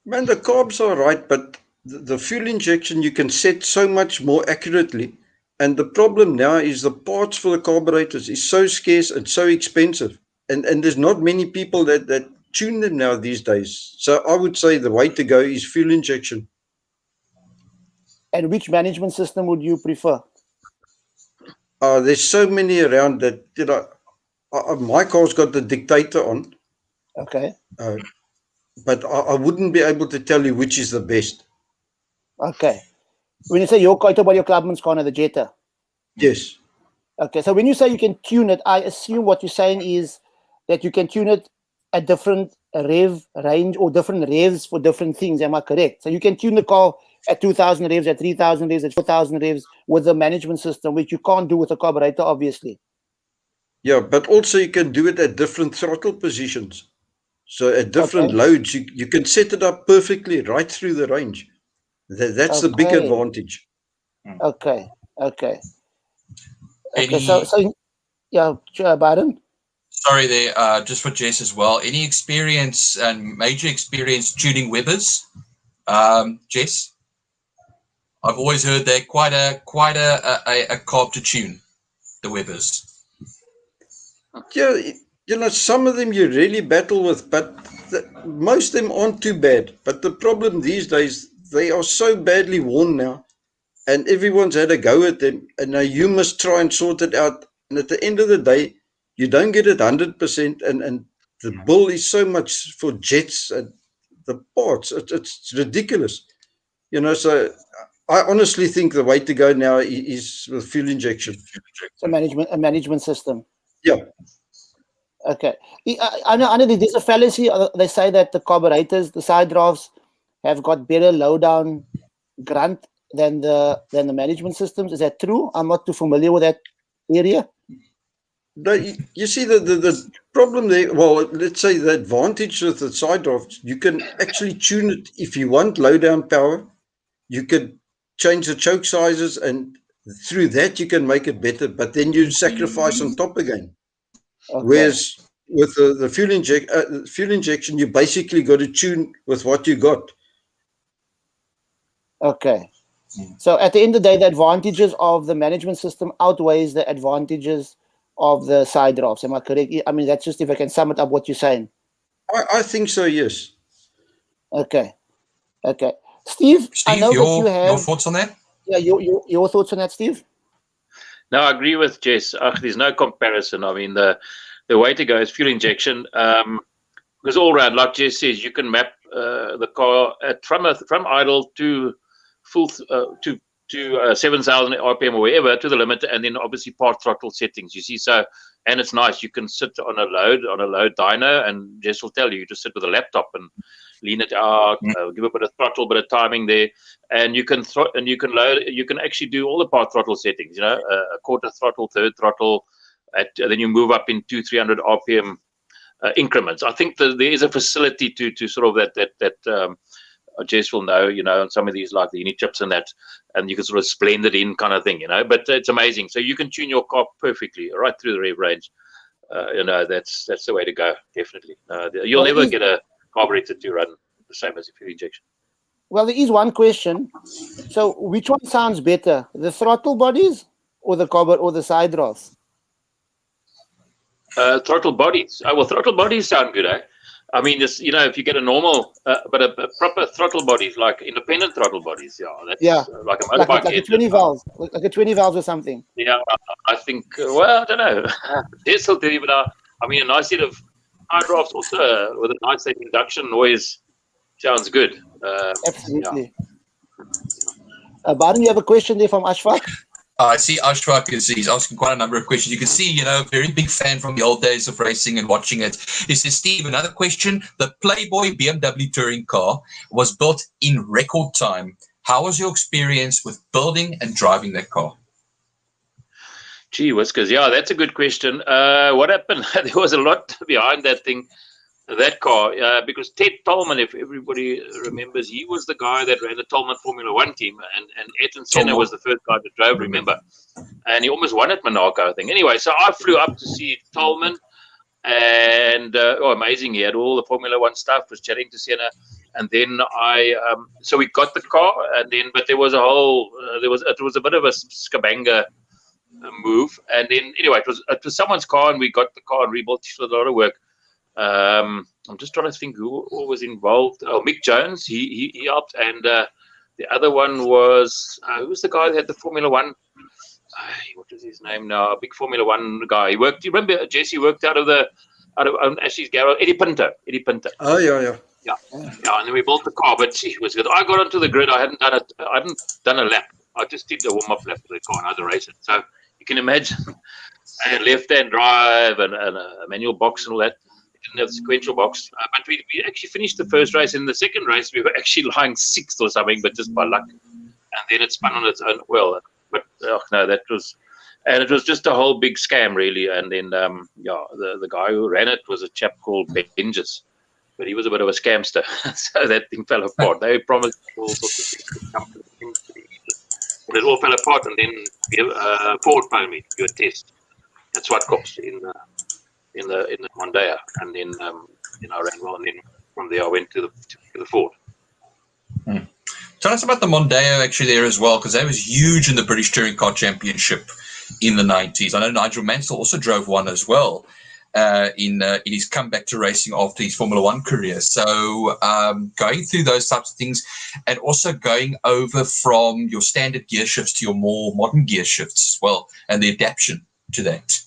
Man, the carbs are right, but the fuel injection you can set so much more accurately. And the problem now is the parts for the carburetors is so scarce and so expensive. And there's not many people that tune them now these days. So I would say the way to go is fuel injection. And which management system would you prefer? There's so many around that, my car's got the dictator on. Okay. But I wouldn't be able to tell you which is the best. Okay. When you say your car, about your clubman's car, the Jetta? Yes. Okay. So when you say you can tune it, I assume what you're saying is that you can tune it at different rev range or different revs for different things. Am I correct? So you can tune the car at 2,000 revs, at 3,000 revs, at 4,000 revs with the management system, which you can't do with a carburetor, obviously. Yeah, but also you can do it at different throttle positions. So at different loads, you can set it up perfectly right through the range. That's the big advantage. Okay. Any, so Yeah, Baron. Sorry there, just for Jess as well. Any experience and major experience tuning Webbers, Jess? I've always heard they're quite a carb to tune, the Webbers. Yeah, some of them you really battle with, but most of them aren't too bad. But the problem these days, they are so badly worn now, and everyone's had a go at them, and now you must try and sort it out. And at the end of the day, you don't get it 100%, and the bill is so much for jets and the parts. It's ridiculous. So I honestly think the way to go now is with fuel injection. So a management system. Yeah. Okay. I know there's a fallacy. They say that the carburetors, the side drafts, have got better low down grunt than the management systems. Is that true? I'm not too familiar with that area. No, you see the problem there. Well, let's say the advantage with the side drafts, you can actually tune it if you want low down power. You can change the choke sizes, and through that you can make it better. But then you sacrifice on top again. Okay. Whereas with the fuel injection, you basically got to tune with what you got. Okay. So at the end of the day, the advantages of the management system outweighs the advantages of the side drafts. Am I correct? I mean, that's just if I can sum it up what you're saying. I think so, yes. Okay. Steve, I know that you have your thoughts on that? Yeah, your thoughts on that, Steve? No, I agree with Jess. There's no comparison. I mean, the way to go is fuel injection. Because all round, like Jess says, you can map the car from idle to full to 7,000 RPM or wherever to the limit, and then obviously part throttle settings. You see, and it's nice. You can sit on a load dyno, and Jess will tell you just sit with a laptop and lean it out, give a bit of throttle, bit of timing there, and you can load. You can actually do all the part throttle settings. A quarter throttle, third throttle, then you move up in 200-300 RPM increments. I think there is a facility to sort of that Jess will know, on some of these like the uni chips and that, and you can sort of blend it in kind of thing, but it's amazing. So you can tune your car perfectly right through the rev range. That's the way to go, definitely. You'll never get a carburetor to run the same as a fuel injection. Well, there is one question. So which one sounds better, the throttle bodies or the side drafts? Throttle bodies. Well, throttle bodies sound good, eh? I mean, this, if you get a normal, but a proper throttle bodies, like independent throttle bodies, that's like a motorbike. Like a 20 valves, like a 20 valves or something. Yeah, I think, well, I don't know. This will tell you, but I mean, a nice set of high drafts also with a nice induction noise sounds good. Absolutely. Baden, you have a question there from Ashfaq? I see Ashfaq he's asking quite a number of questions. You can see, a very big fan from the old days of racing and watching it. He says, Steve, another question. The Playboy BMW touring car was built in record time. How was your experience with building and driving that car? Gee whiskers, yeah, that's a good question. What happened? There was a lot behind that car, because Ted Tolman, if everybody remembers, he was the guy that ran the Tolman Formula 1 team, and Ayrton Senna was the first guy that drove, remember? And he almost won at Monaco, I think. Anyway, so I flew up to see Tolman, and amazing, he had all the Formula 1 stuff, was chatting to Senna, and then so we got the car, and then, but there was a whole, it was a bit of a scabanga move, and then, anyway, it was someone's car, and we got the car and rebuilt it for a lot of work. I'm just trying to think who was involved. Oh, Mick Jones, he helped, and the other one was who was the guy that had the Formula 1? What is his name now? A big Formula 1 guy. He worked. Do you remember Jesse worked out of Ashley's garage? Eddie Pinto. Oh yeah. And then we built the car, but it was good. I got onto the grid. I hadn't done a lap. I just did the warm-up lap for the car and I had to race it. So you can imagine, I had left-hand drive and a manual box and all that. Didn't have the sequential box, but we actually finished the first race. In the second race, we were actually lying sixth or something, but just by luck. And then it spun on its own. Well, but it was just a whole big scam, really. And then, the guy who ran it was a chap called Benjes, but he was a bit of a scamster, so that thing fell apart. They promised all sorts of things, but it all fell apart. And then Ford phoned me to do a test. That's Zwartkops in the Mondea, and then I ran well, and then from there I went to the Ford. Tell us about the Mondeo actually there as well, because that was huge in the British Touring Car Championship in the 90s. I know Nigel Mansell also drove one as well in his comeback to racing after his Formula One career. So going through those types of things, and also going over from your standard gear shifts to your more modern gear shifts as well, and the adaptation to that.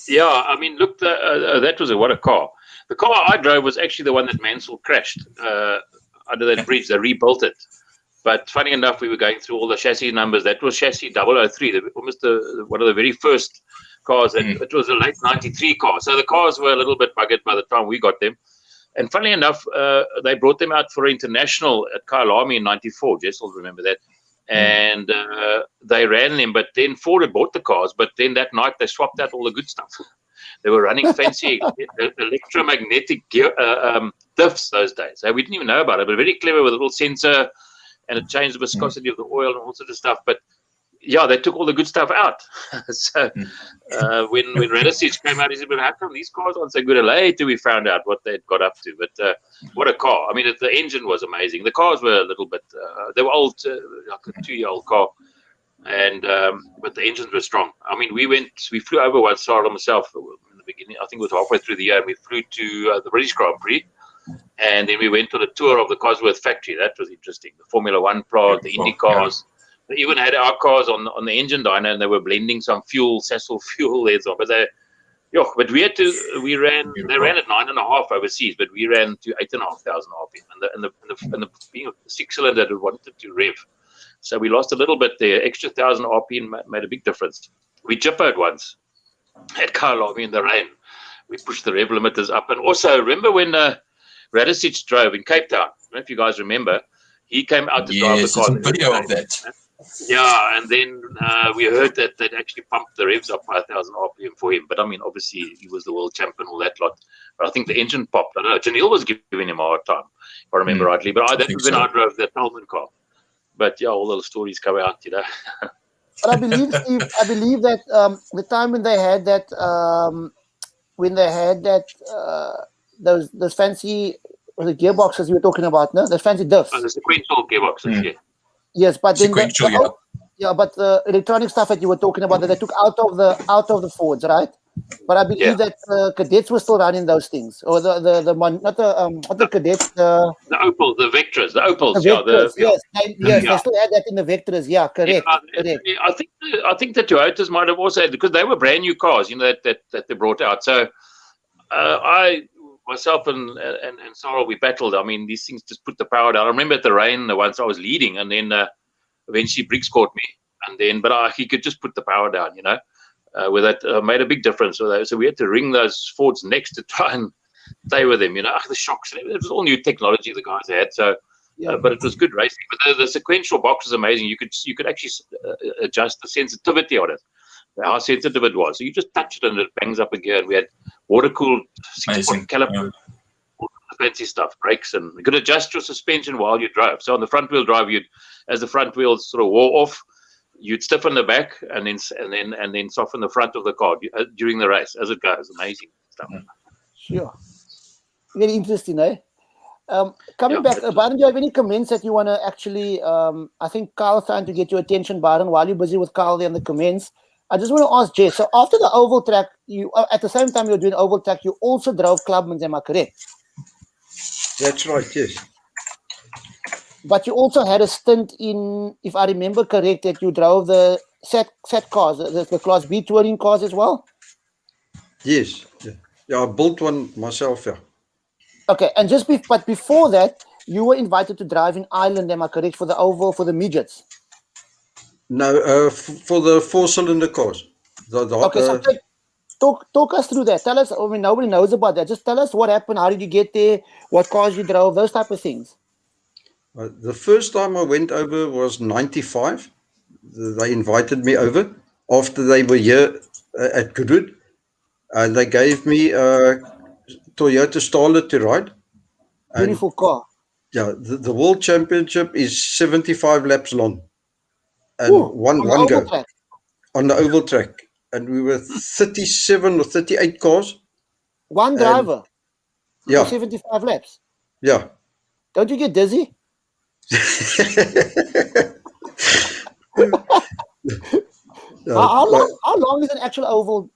Yeah, I mean, look, that was what a car. The car I drove was actually the one that Mansell crashed under that bridge. They rebuilt it. But funny enough, we were going through all the chassis numbers. That was chassis 003, almost one of the very first cars. And it was a late 93 car. So the cars were a little bit buggered by the time we got them. And funnily enough, they brought them out for international at Kyalami in 94. Jess will remember that. And they ran them. But then Ford had bought the cars. But then that night, they swapped out all the good stuff. They were running fancy electromagnetic gear, diffs those days. So we didn't even know about it, but very clever with a little sensor, and it changed the viscosity of the oil and all sorts of stuff. But yeah, they took all the good stuff out. So when Radicic came out, he said, "But how come these cars aren't so good?" Later we found out what they'd got up to. But what a car! I mean, the engine was amazing. The cars were a little bit, they were old, like a 2-year-old car. And but the engines were strong. I mean, we flew over once, Sarah and myself, in the beginning. I think it was halfway through the year, and we flew to the British Grand Prix, and then we went on a tour of the Cosworth factory. That was interesting. The Formula One plant, the Indy cars. They even had our cars on the engine dyno, and they were blending some Sasol fuel there. But but they ran at 9.5 overseas, but we ran to 8,500 RPM, and the being a 6-cylinder that wanted to rev. So we lost a little bit there. Extra 1,000 RPM made a big difference. We jippoed once at Kyalami in the rain. We pushed the rev limiters up. And also, remember when Radicic drove in Cape Town? I don't know if you guys remember. He came out to drive the car. Yes, there's a video of that. Yeah, and then we heard that they'd actually pumped the revs up by 1,000 RPM for him. But, I mean, obviously, he was the world champion, all that lot. But I think the engine popped. I don't know. Janelle was giving him a hard time, if I remember rightly. But that was when I drove the Tolman car. But yeah, all those stories come out, you know. But I believe, Steve, that the time when they had that, those fancy the gearboxes you were talking about, no, the fancy diffs. Oh, the sequential gearboxes, yeah. Yes, but then but the electronic stuff that you were talking about that they took out of the Fords, right? But I believe that cadets were still running those things, or not the cadets, the Opals, the Vectras, the Opals, the Vectras, they still had that in the Vectras, correct. I think the Toyotas might have also had, because they were brand new cars, you know, that they brought out. So myself and Sarah, we battled. I mean, these things just put the power down. I remember at the rain, once I was leading, and then eventually Briggs caught me, but he could just put the power down, you know. Where that made a big difference. So we had to ring those Fords next to try and stay with them. You know, the shocks. It was all new technology the guys had. So, but it was good racing. But the sequential box is amazing. You could actually adjust the sensitivity on it, how sensitive it was. So you just touch it and it bangs up a gear. And we had water cooled 6-point caliper, all the fancy stuff, brakes, and you could adjust your suspension while you drove. So on the front wheel drive, as the front wheels sort of wore off, you'd stiffen the back and then soften the front of the car during the race as it goes. Amazing stuff. Sure. Very interesting, eh? Coming back, Baron, do you have any comments that you want to actually? I think Carl's trying to get your attention, Baron, while you're busy with Carl there in the comments. I just want to ask Jess. So after the oval track, you at the same time you're doing oval track, you also drove clubman. Am I correct? That's right. Yes. But you also had a stint in, if I remember correct, that you drove the set cars, the Class B touring cars as well? Yes. Yeah, I built one myself, yeah. Okay, and but before that, you were invited to drive in Ireland, am I correct, for the oval, for the midgets? No, for the 4-cylinder cars. So talk us through that. Tell us, I mean, nobody knows about that. Just tell us what happened, how did you get there, what cars you drove, those type of things. The first time I went over was 95. They invited me over after they were here at Goodwood, and they gave me a Toyota Starlet to ride. Beautiful car. Yeah, the World Championship is 75 laps long, and one go track. on the oval track. and we were 37 or 38 cars. One And- driver for Yeah, 75 laps. yeah. Don't you get dizzy? How long is an actual oval,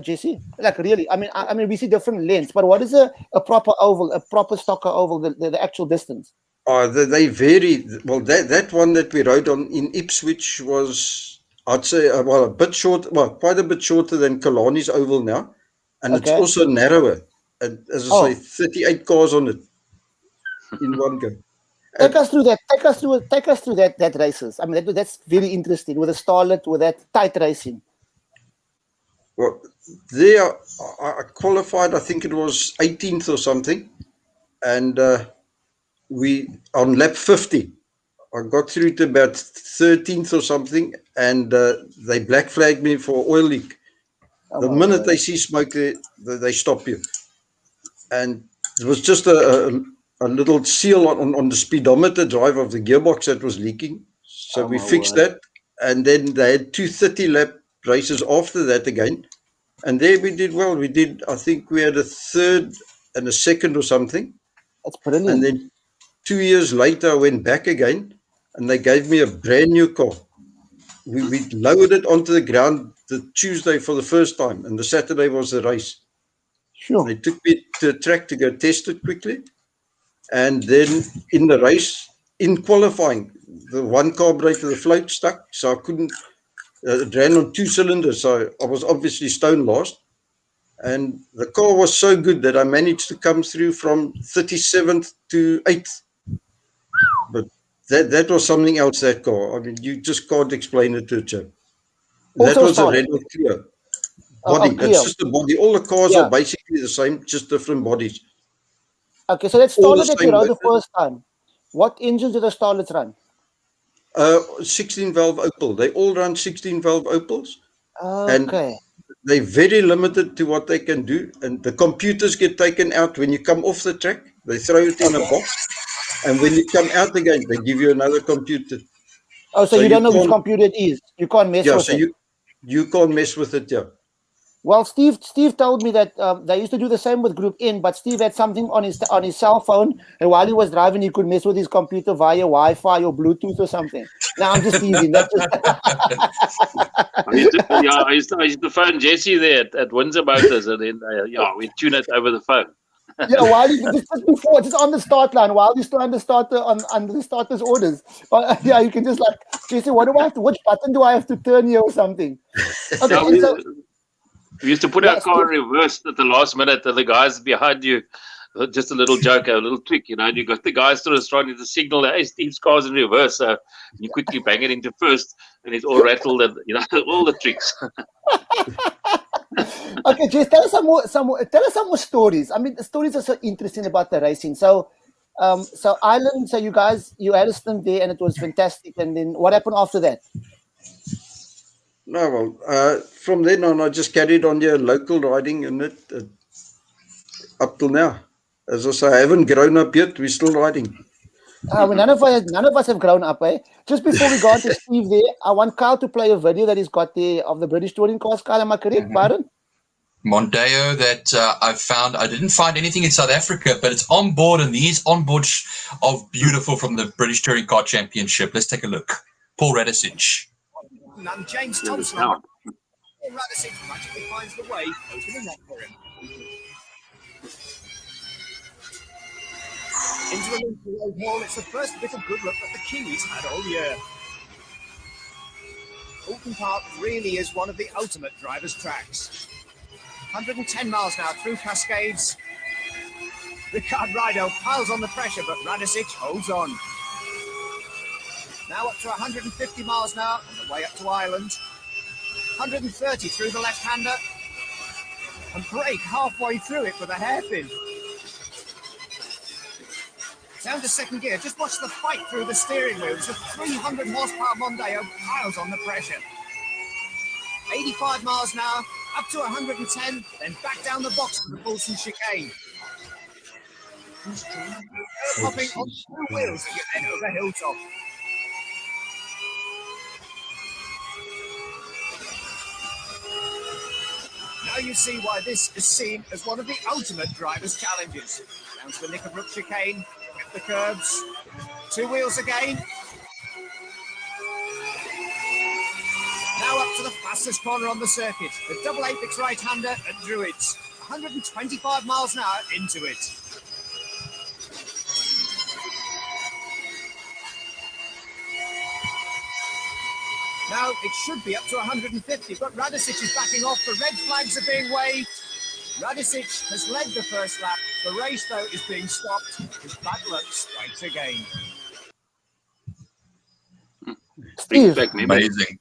Jesse? Like really? I mean, we see different lengths, but what is a proper oval, a proper stocker oval, the actual distance? They vary. Well, that one that we rode on in Ipswich was, I'd say, a bit short, quite a bit shorter than Kalani's oval now, and it's Okay. also narrower. And as I say, 38 cars on it in one go. Take us through that. Take us through that races. I mean, that's very interesting with the starlet, with that tight racing. Well, there I qualified. I think it was 18th or something, and we on lap 50. I got through to about 13th or something, and they black flagged me for oil leak. The minute they see smoke, they stop you. And it was just a little seal on the speedometer drive of the gearbox that was leaking. So we fixed that. And then they had 2 30-lap races after that again. And there we did well. I think we had a third and a second or something. That's brilliant. And then 2 years later, I went back again, and they gave me a brand new car. We lowered it onto the ground the Tuesday for the first time, and the Saturday was the race. Sure. They took me to a track to go test it quickly. And then in the race, in qualifying, the one carburetor, the float stuck, so I couldn't, it ran on 2 cylinders, so I was obviously stone last. And the car was so good that I managed to come through from 37th to 8th. But that was something else, that car. I mean, you just can't explain it to a chap. That was a Red Bull Clio. Body. It's just a body. All the cars are basically the same, just different bodies. Okay, so that starlet that you rode the first time, what engines do the starlets run? 16-valve Opel. They all run 16-valve Opels. Okay. And they're very limited to what they can do. And the computers get taken out when you come off the track. They throw it in a box. And when you come out again, they give you another computer. Oh, so you don't know which computer it is. You can't mess with it. You can't mess with it, yeah. Well, Steve told me that they used to do the same with Group N, but Steve had something on his cell phone, and while he was driving, he could mess with his computer via Wi-Fi or Bluetooth or something. Now I'm just teasing. That's just I used to phone Jesse there at Windsor Motors, and then we tune it over the phone. Yeah, while just on the start line, while he's still under the starter's orders. Yeah, you can just like, Jesse, which button do I have to turn here or something? Okay, we used to put our car in reverse at the last minute, and the guys behind you, just a little joke, a little trick, and you got the guys sort of trying to signal that, hey, Steve's car's in reverse, so you quickly bang it into first, and it's all rattled, and all the tricks. Okay, Jess, tell us some more stories. I mean, the stories are so interesting about the racing. So Ireland, so you had a stint there, and it was fantastic. And then what happened after that? No, well, from then on, I just carried on your local riding in it up till now. As I say, I haven't grown up yet. We're still riding. None of us have grown up, eh? Just before we go on to Steve there, I want Carl to play a video that he's got there of the British touring cars. Carl, am I correct, Byron? Mondeo that I found. I didn't find anything in South Africa, but it's on board, and these onboards are beautiful from the British Touring Car Championship. Let's take a look. Paul Radisich. And James Thompson. Paul Radisich magically finds the way, opening up for him. Into the Road Hall, it's the first bit of good luck that the Kiwis had all year. Oulton Park really is one of the ultimate drivers' tracks. 110 miles now through Cascades. Ricard Rido piles on the pressure, but Radisich holds on. Now up to 150 miles now on the way up to Ireland. 130 through the left-hander. And break halfway through it with a hairpin. Down to second gear. Just watch the fight through the steering wheels. The 300 horsepower Mondeo piles on the pressure. 85 miles now, up to 110, then back down the box to the Bolson chicane. Popping on 2 wheels as you head over Hilltop. Now you see why this is seen as one of the ultimate driver's challenges. Down to the Knickerbrook chicane, with the curbs, 2 wheels again. Now up to the fastest corner on the circuit, the double apex right-hander at Druids. 125 miles an hour into it. Now it should be up to 150, but Radicic is backing off. The red flags are being waved. Radicic has led the first lap. The race, though, is being stopped. His bad luck strikes again. Steve, Amazing.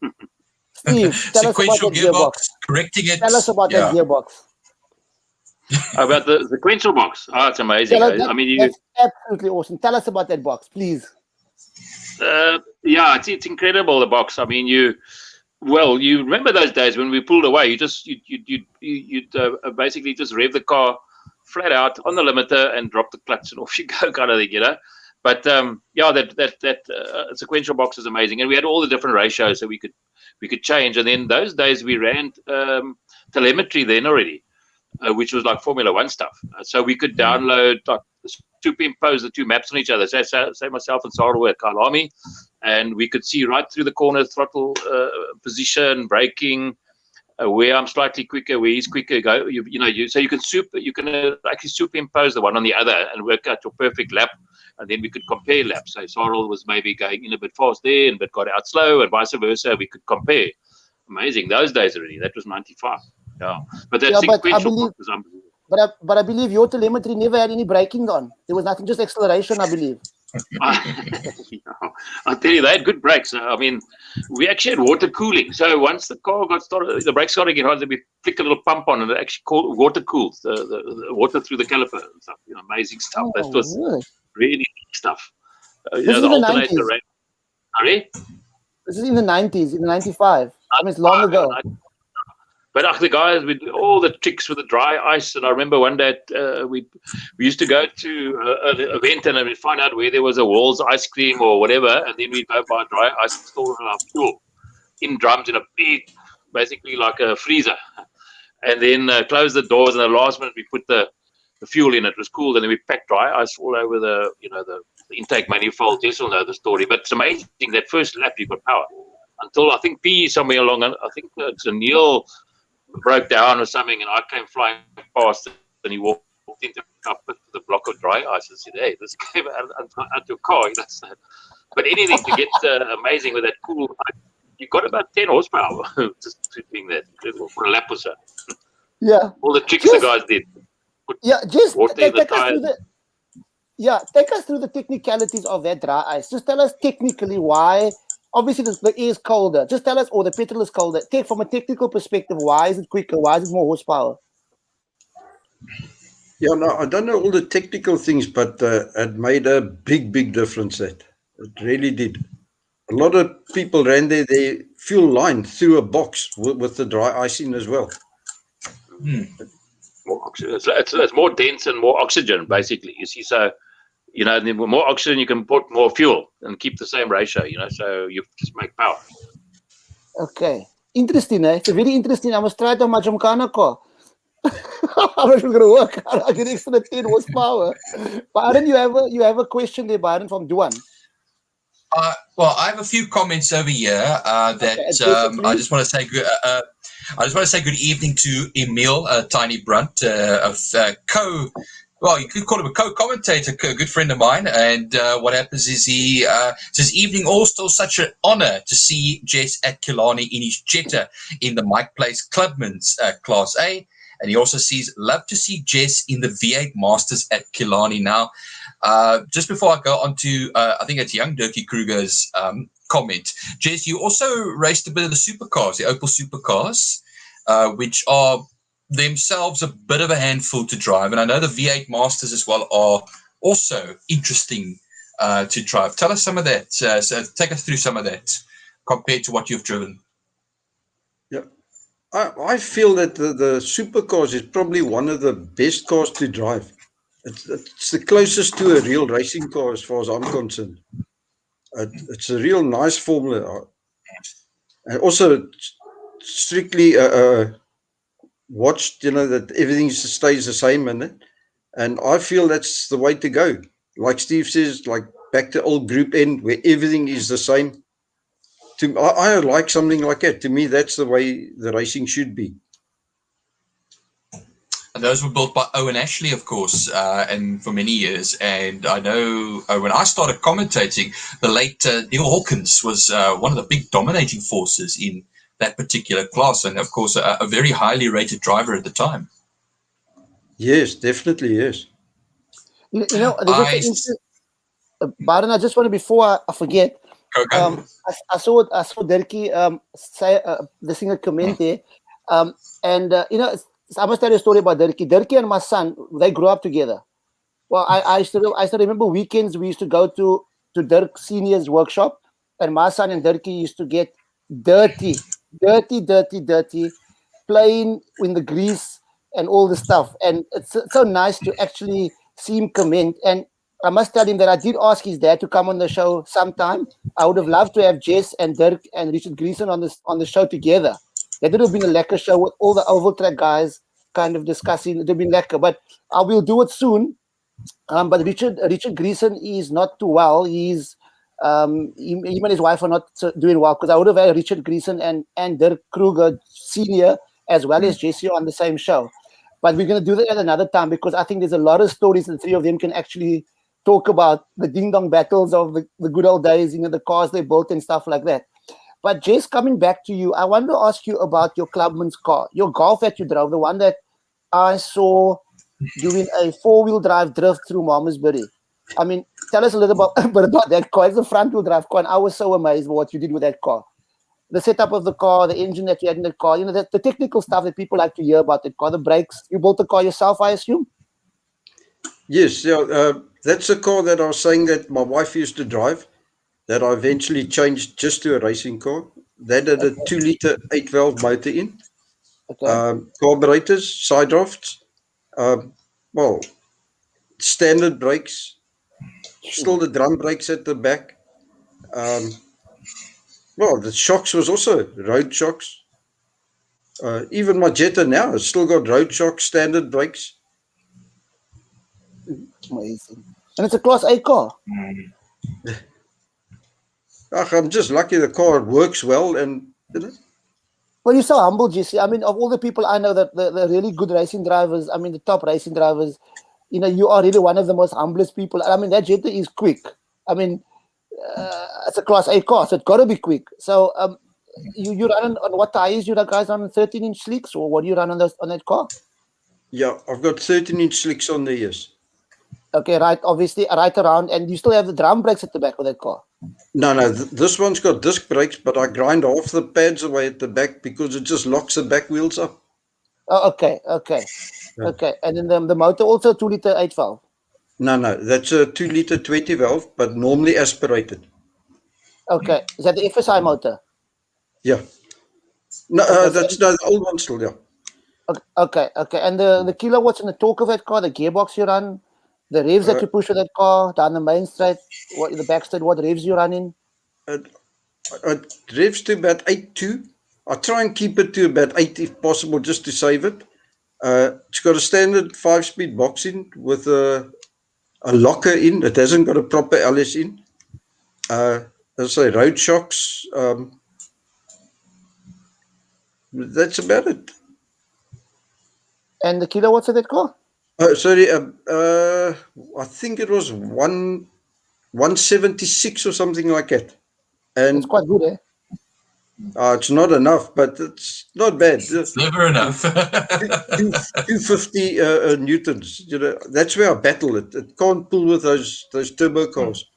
Steve, tell us about Sequential that gearbox. correcting it. Tell us about that gearbox. About the sequential box. Oh, it's amazing. I mean, that's absolutely awesome. Tell us about that box, please. Yeah, it's incredible, the box. I mean, you remember those days when we pulled away? You'd basically just rev the car flat out on the limiter and drop the clutch and off you go, kind of thing, you know. But yeah, that sequential box is amazing, and we had all the different ratios so we could change. And then those days we ran telemetry then already, which was like Formula One stuff. So we could download, like, superimpose the two maps on each other. So say myself and Sarah were at Kalami, and we could see right through the corner, throttle position, braking, where I'm slightly quicker, where he's quicker. So you can actually superimpose the one on the other and work out your perfect lap. And then we could compare laps. So Sorrel was maybe going in a bit fast there, but got out slow, and vice versa. We could compare. Amazing. Those days already. That was 95. Yeah. But that sequential box was unbelievable. But I believe your telemetry never had any braking on. There was nothing, just acceleration, I believe. I'll tell you, they had good brakes. I mean, we actually had water cooling. So once the car got started, the brakes started to get hard, we flick a little pump on, and it actually water cooled the water through the caliper and stuff. Amazing stuff. That was really neat stuff. This is in the 90s. Sorry? This is in the 90s, in the 95. I mean, it's long ago. But the guys with all the tricks with the dry ice, and I remember one day we used to go to an event and we'd find out where there was a Walls ice cream or whatever, and then we'd go buy dry ice and store our fuel in drums in a big, basically like a freezer, and then close the doors. And the last minute we put the fuel in. It was cool, and then we packed dry ice all over the intake manifold. Jess will know the story, but it's amazing that first lap you got power until I think P somewhere along. I think it's a Neil broke down or something, and I came flying past, and he walked into the block of dry ice and said, "Hey, this came out your car." But anything to get amazing with that cool, you got about 10 horsepower just doing that for a lap or so. Yeah, all the tricks the guys did. Just take us through the technicalities of that dry ice. Just tell us technically why. Obviously, the air is colder. Just tell us, or the petrol is colder. Take from a technical perspective, why is it quicker? Why is it more horsepower? Yeah, no, I don't know all the technical things, but it made a big difference. It really did. A lot of people ran their fuel line through a box with the dry ice in as well. More oxygen. It's more dense and more oxygen, basically. You see, so the more oxygen you can put more fuel and keep the same ratio. So you just make power. Okay, interesting. It's very interesting. I must try it on my gymkhana car. I'm not going to work. I get extra 10 horsepower. Byron, you have a question there, Byron, from Duan. Well, I have a few comments over here I just want to say good. I just want to say good evening to Emil Tiny Brunt, you could call him a co-commentator, a good friend of mine. And what happens is he says, "Evening all, still such an honor to see Jess at Killarney in his Jetta in the Mike Place Clubman's Class A." And he also says, "Love to see Jess in the V8 Masters at Killarney." Now, just before I go on to, I think it's young Dirkie Kruger's comment, Jess, you also raced a bit of the Supercars, the Opel Supercars, which are themselves a bit of a handful to drive. And I know the V8 Masters as well are also interesting to drive. Tell us some of that. So take us through some of that compared to what you've driven. Yeah. I feel that the Supercars is probably one of the best cars to drive. It's the closest to a real racing car as far as I'm concerned. It's a real nice formula. And also strictly watched, that everything stays the same in it. And I feel that's the way to go. Like Steve says, like back to old Group N, where everything is the same. I like something like that. To me, that's the way the racing should be. And those were built by Owen Ashley, of course, and for many years. And I know when I started commentating, the late Neil Hawkins was one of the big dominating forces in that particular class, and of course, a very highly rated driver at the time. Yes, definitely, yes. Baron, I just want to, before I forget, I saw Dirkie say the singer comment there, I must tell you a story about Dirkie. Dirkie and my son, they grew up together. Well, I still remember weekends we used to go to Dirk Senior's workshop, and my son and Dirkie used to get dirty, playing in the grease and all the stuff. And it's so nice to actually see him comment. And I must tell him that I did ask his dad to come on the show sometime. I would have loved to have Jess and Dirk and Richard Greason on the show together. That would have been a lekker show with all the oval track guys kind of discussing. It would have been lekker. But I will do it soon. But Richard Greason is not too well. He's him and his wife are not doing well, because I would have had Richard Greason and Dirk Kruger Senior as well as Jesse on the same show. But we're going to do that at another time, because I think there's a lot of stories the three of them can actually talk about, the ding-dong battles of the good old days, the cars they built and stuff like that. But Jess, coming back to you, I want to ask you about your clubman's car, your Golf that you drove, the one that I saw doing a four-wheel drive drift through Malmesbury. I mean, tell us a little bit about that car. It's a front-wheel drive car, and I was so amazed by what you did with that car. The setup of the car, the engine that you had in the car, the technical stuff that people like to hear about the car, the brakes. You built the car yourself, I assume? Yes, yeah. That's a car that I was saying that my wife used to drive, that I eventually changed just to a racing car. That had a 2-liter 8-valve motor in, carburetors, side drafts, standard brakes, still the drum brakes at the back. The shocks was also road shocks. Even my Jetta now has still got road shocks, standard brakes. Amazing. And it's a Class A car. I'm just lucky the car works well, and Well, you're so humble, Jesse. I mean, of all the people I know that the really good racing drivers, I mean, the top racing drivers, you are really one of the most humblest people. I mean, that Jetta is quick. I mean, it's a Class A car, so it's got to be quick. So you run on what tires? You guys on 13-inch slicks, or what do you run on that car? Yeah, I've got 13-inch slicks on the ears. Okay, right, obviously, right around. And you still have the drum brakes at the back of that car? No, this one's got disc brakes, but I grind half the pads away at the back because it just locks the back wheels up. Oh, okay. Yeah. Okay, and then the motor also 2-liter 8-valve? No, that's a 2-liter 20-valve, but normally aspirated. Okay, is that the FSI motor? Yeah. No, that's the old one still, yeah. Okay. And the kilowatts and the torque of that car, the gearbox you run, the revs that you push with that car down the main straight, the back straight, what revs you run in? It revs to about 8.2. I try and keep it to about 8 if possible, just to save it. It's got a standard 5-speed box in with a locker in. It hasn't got a proper LS in. As I say, road shocks. That's about it. And the kilowatts of that car? I think it was 176 or something like that. And it's quite good, eh? It's not enough, but it's not bad. It's never enough. 250 newtons. That's where I battle it. It can't pull with those turbo cars.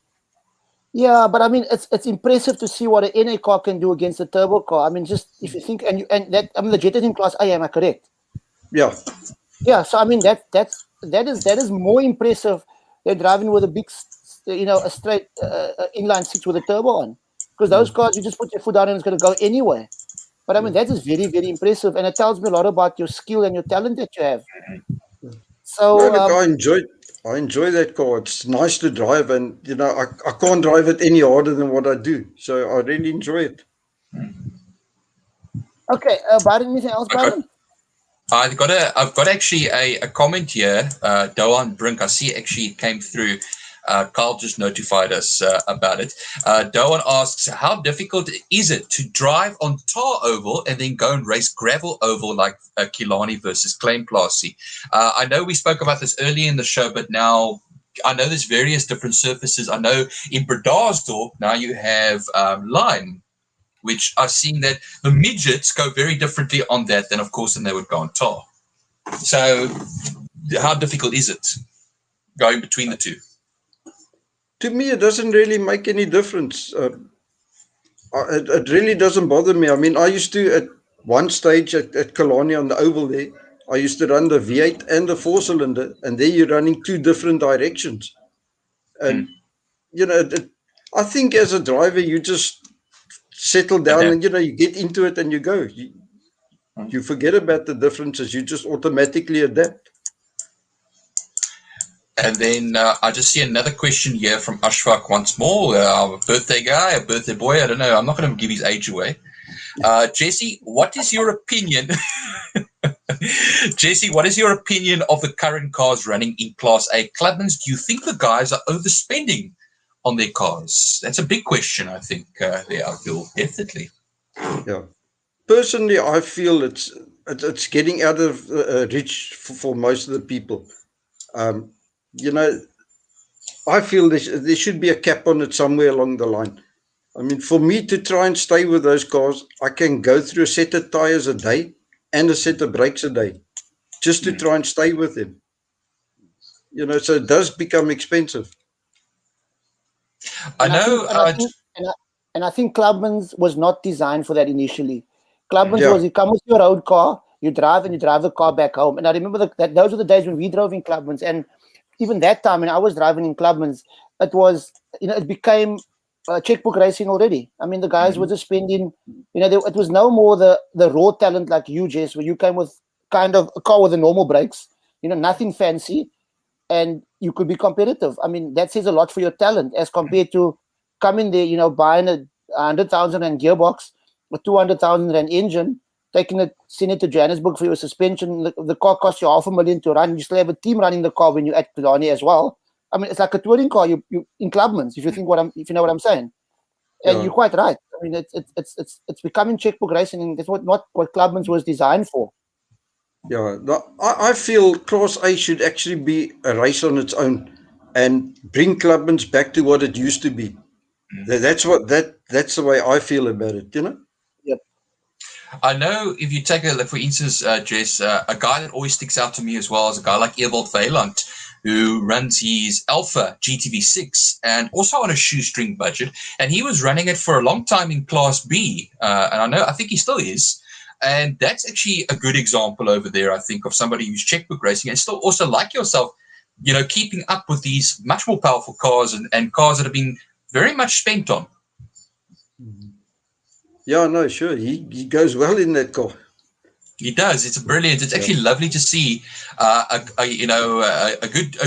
Yeah, but I mean, it's impressive to see what an NA car can do against a turbo car. I mean, just if you think, and that, I mean, the Jetta is in Class A, am I correct? Yeah. Yeah, so I mean that is more impressive than driving with a big, a straight inline six with a turbo on, because those cars you just put your foot down and it's going to go anywhere. But I mean that is very, very impressive, and it tells me a lot about your skill and your talent that you have. So I enjoy that car. It's nice to drive, and I can't drive it any harder than what I do. So I really enjoy it. Okay, Byron, anything else, Byron? I've got actually a comment here. Doan Brink, I see actually it came through. Carl just notified us about it. Doan asks, how difficult is it to drive on tar oval and then go and race gravel oval like Killarney versus Claimplassie? I know we spoke about this earlier in the show, but now I know there's various different surfaces. I know in Bredasdorp now you have lime, which I've seen that the midgets go very differently on that than, of course, than they would go on tar. So how difficult is it going between the two? To me, it doesn't really make any difference. It really doesn't bother me. I mean, I used to, at one stage at Killarney on the oval there, I used to run the V8 and the four-cylinder, and there you're running two different directions. And, I think as a driver, you just settle down and, you get into it and you go. You forget about the differences. You just automatically adapt. And then I just see another question here from Ashfaq once more. Our birthday guy, a birthday boy, I don't know. I'm not going to give his age away. Jesse, what is your opinion? Jesse, what is your opinion of the current cars running in Class A clubmans? Do you think the guys are overspending on their cars? That's a big question, I think. I feel definitely. Yeah. Personally, I feel it's getting out of reach for most of the people. I feel there should be a cap on it somewhere along the line. I mean, for me to try and stay with those cars, I can go through a set of tires a day and a set of brakes a day just to try and stay with them. So it does become expensive. I think Clubman's was not designed for that initially. Clubman's was, you come with your road car, you drive the car back home. And I remember that those were the days when we drove in Clubman's, and even that time when I was driving in Clubman's, it was, it became checkbook racing already. I mean, the guys were just spending, it was no more the raw talent like you, Jess, where you came with kind of a car with the normal brakes, nothing fancy, and you could be competitive. I mean, that says a lot for your talent as compared to coming there, buying a 100,000 rand gearbox, a 200,000 rand engine, taking it, send it to Johannesburg for your suspension. The car costs you $500,000 to run. You still have a team running the car when you're at Killarney as well. I mean, it's like a touring car. You in Clubman's, if you know what I'm saying. And you're quite right. I mean, it's becoming checkbook racing, and that's not what Clubman's was designed for. Yeah, I feel Class A should actually be a race on its own and bring Clubman's back to what it used to be. That's the way I feel about it. Yep. I know if you take a look, for instance, Jess, a guy that always sticks out to me as well is a guy like Ewald Weiland, who runs his Alpha GTV6 and also on a shoestring budget. And he was running it for a long time in Class B. And I think he still is. And that's actually a good example over there, I think, of somebody who's checkbook racing and still also, like yourself, keeping up with these much more powerful cars and cars that have been very much spent on. Yeah, no, sure. He goes well in that car. He does. It's brilliant. It's actually lovely to see a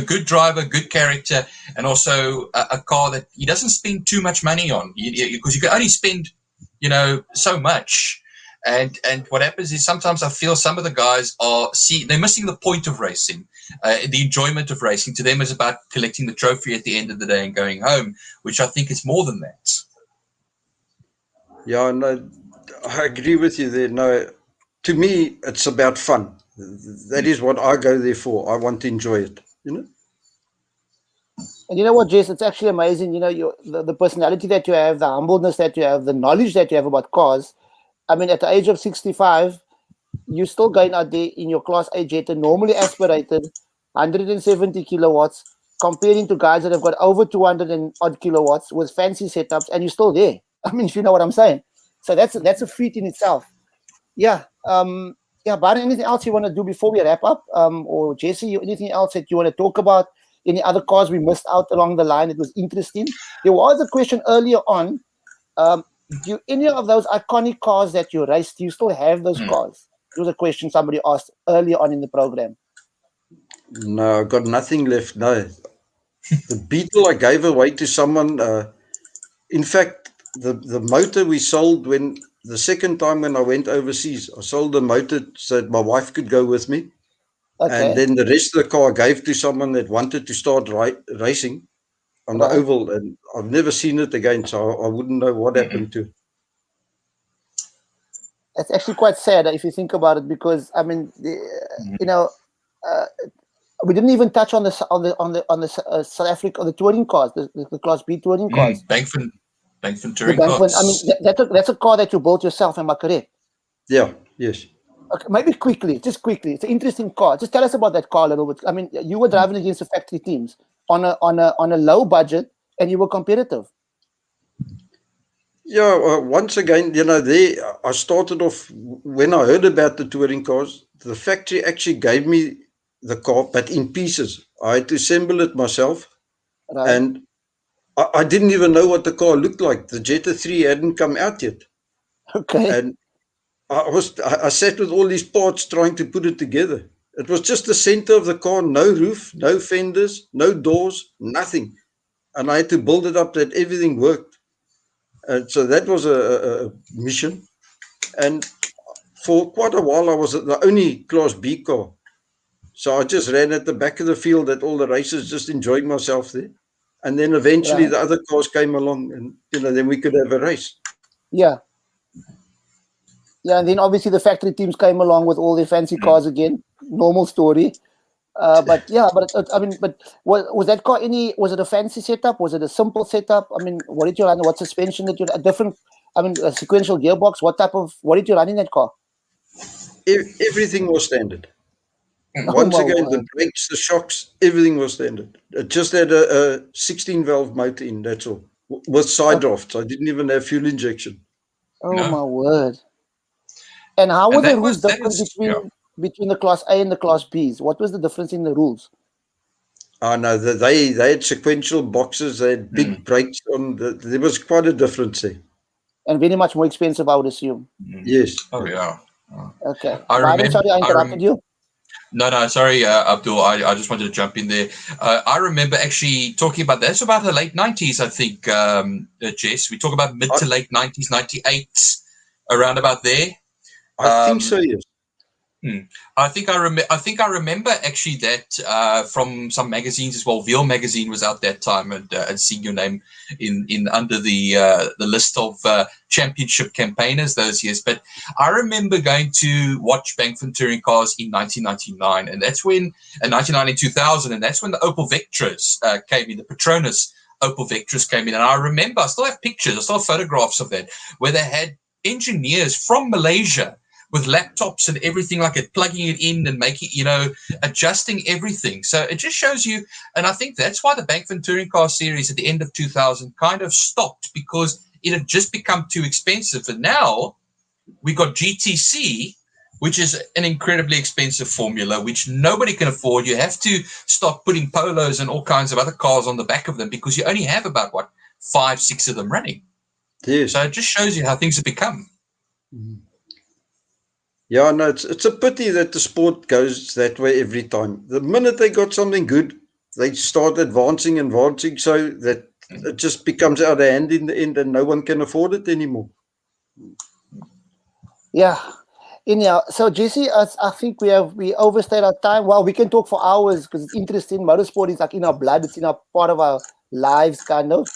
good driver, good character, and also a car that he doesn't spend too much money on, because you can only spend, so much. And what happens is sometimes I feel some of the guys they're missing the point of racing, the enjoyment of racing. To them is about collecting the trophy at the end of the day and going home, which I think is more than that. Yeah, no, I agree with you there. No, to me, it's about fun. That is what I go there for. I want to enjoy it, And you know what, Jess? It's actually amazing. The personality that you have, the humbleness that you have, the knowledge that you have about cars. I mean, at the age of 65, you're still going out there in your Class A Jetta, normally aspirated, 170 kilowatts, comparing to guys that have got over 200 and odd kilowatts with fancy setups, and you're still there. I mean, if you know what I'm saying. So that's a feat in itself. Yeah. But anything else you want to do before we wrap up? Or Jesse, anything else that you want to talk about? Any other cars we missed out along the line? It was interesting. There was a question earlier on. Do any of those iconic cars that you raced, do you still have those cars? It was a question somebody asked earlier on in the program. No, I've got nothing left. No. The Beetle I gave away to someone. In fact, the motor we sold when the second time when I went overseas, I sold the motor so that my wife could go with me. Okay. And then the rest of the car I gave to someone that wanted to start racing on the Right. oval. And I've never seen it again, so I wouldn't know what happened to it. It's actually quite sad if you think about it, because I mean, you know, we didn't even touch on the South Africa, the touring cars, the Class B touring cars. Bankford The touring Bankford. cars. I mean, that's a car that you built yourself. Am I correct? Yeah, yes. Okay, maybe just quickly. It's an interesting car. Just tell us about that car a little bit. I mean, you were driving against the factory teams on a low budget, and you were competitive. Yeah, once again, I started off, when I heard about the touring cars, the factory actually gave me the car, but in pieces. I had to assemble it myself. Right. And I didn't even know what the car looked like. The Jetta 3 hadn't come out yet. Okay. And I sat with all these parts trying to put it together. It was just the center of the car, no roof, no fenders, no doors, nothing. And I had to build it up that everything worked. And so that was a mission. And for quite a while, I was the only Class B car. So I just ran at the back of the field at all the races, just enjoying myself there. And then eventually Right. the other cars came along, and then we could have a race. Yeah. Yeah, and then obviously the factory teams came along with all their fancy cars again. Normal story. But I mean, was that car was it a fancy setup? Was it a simple setup? I mean, what did you run? What suspension did you run? A sequential gearbox? What did you run in that car? Everything was standard. Oh, Once my again, the word. brakes, the shocks, everything was standard. It just had a 16-valve motor in, that's all, with side drafts. I didn't even have fuel injection. Oh, No. my word. And how were And the that rules was- different yeah. between the Class A and the Class Bs? What was the difference in the rules? No, they had sequential boxes, they had big brakes on. There was quite a difference there. And very much more expensive, I would assume. Yes. Oh, yeah. Okay. I Byron, remember- sorry, I interrupted you. No, sorry, Abdul. I just wanted to jump in there. I remember actually talking about that's about the late 90s, I think, Jess. We talk about mid to late 90s, 98, around about there. I think so, yes. I think I remember actually that from some magazines as well. Veal magazine was out that time, and seeing your name in under the list of championship campaigners those years. But I remember going to watch Bankford touring cars in 1999, and that's when 1999 and 2000, and that's when the Opel Vectras came in, the Petronas Opel Vectras came in, and I remember I still have pictures, I still have photographs of that, where they had engineers from Malaysia with laptops and everything like it, plugging it in and making, adjusting everything. So it just shows you, and I think that's why the Bankford Touring Car Series at the end of 2000 kind of stopped, because it had just become too expensive. And now we got GTC, which is an incredibly expensive formula, which nobody can afford. You have to start putting Polos and all kinds of other cars on the back of them, because you only have about, 5-6 of them running. Yes. So it just shows you how things have become. Mm-hmm. Yeah, no, it's a pity that the sport goes that way every time. The minute they got something good, they start advancing, so that it just becomes out of hand in the end, and no one can afford it anymore. Yeah. Anyhow, so Jesse, I think we overstayed our time. Well, we can talk for hours because it's interesting. Motorsport is like in our blood. It's in our part of our lives, kind of.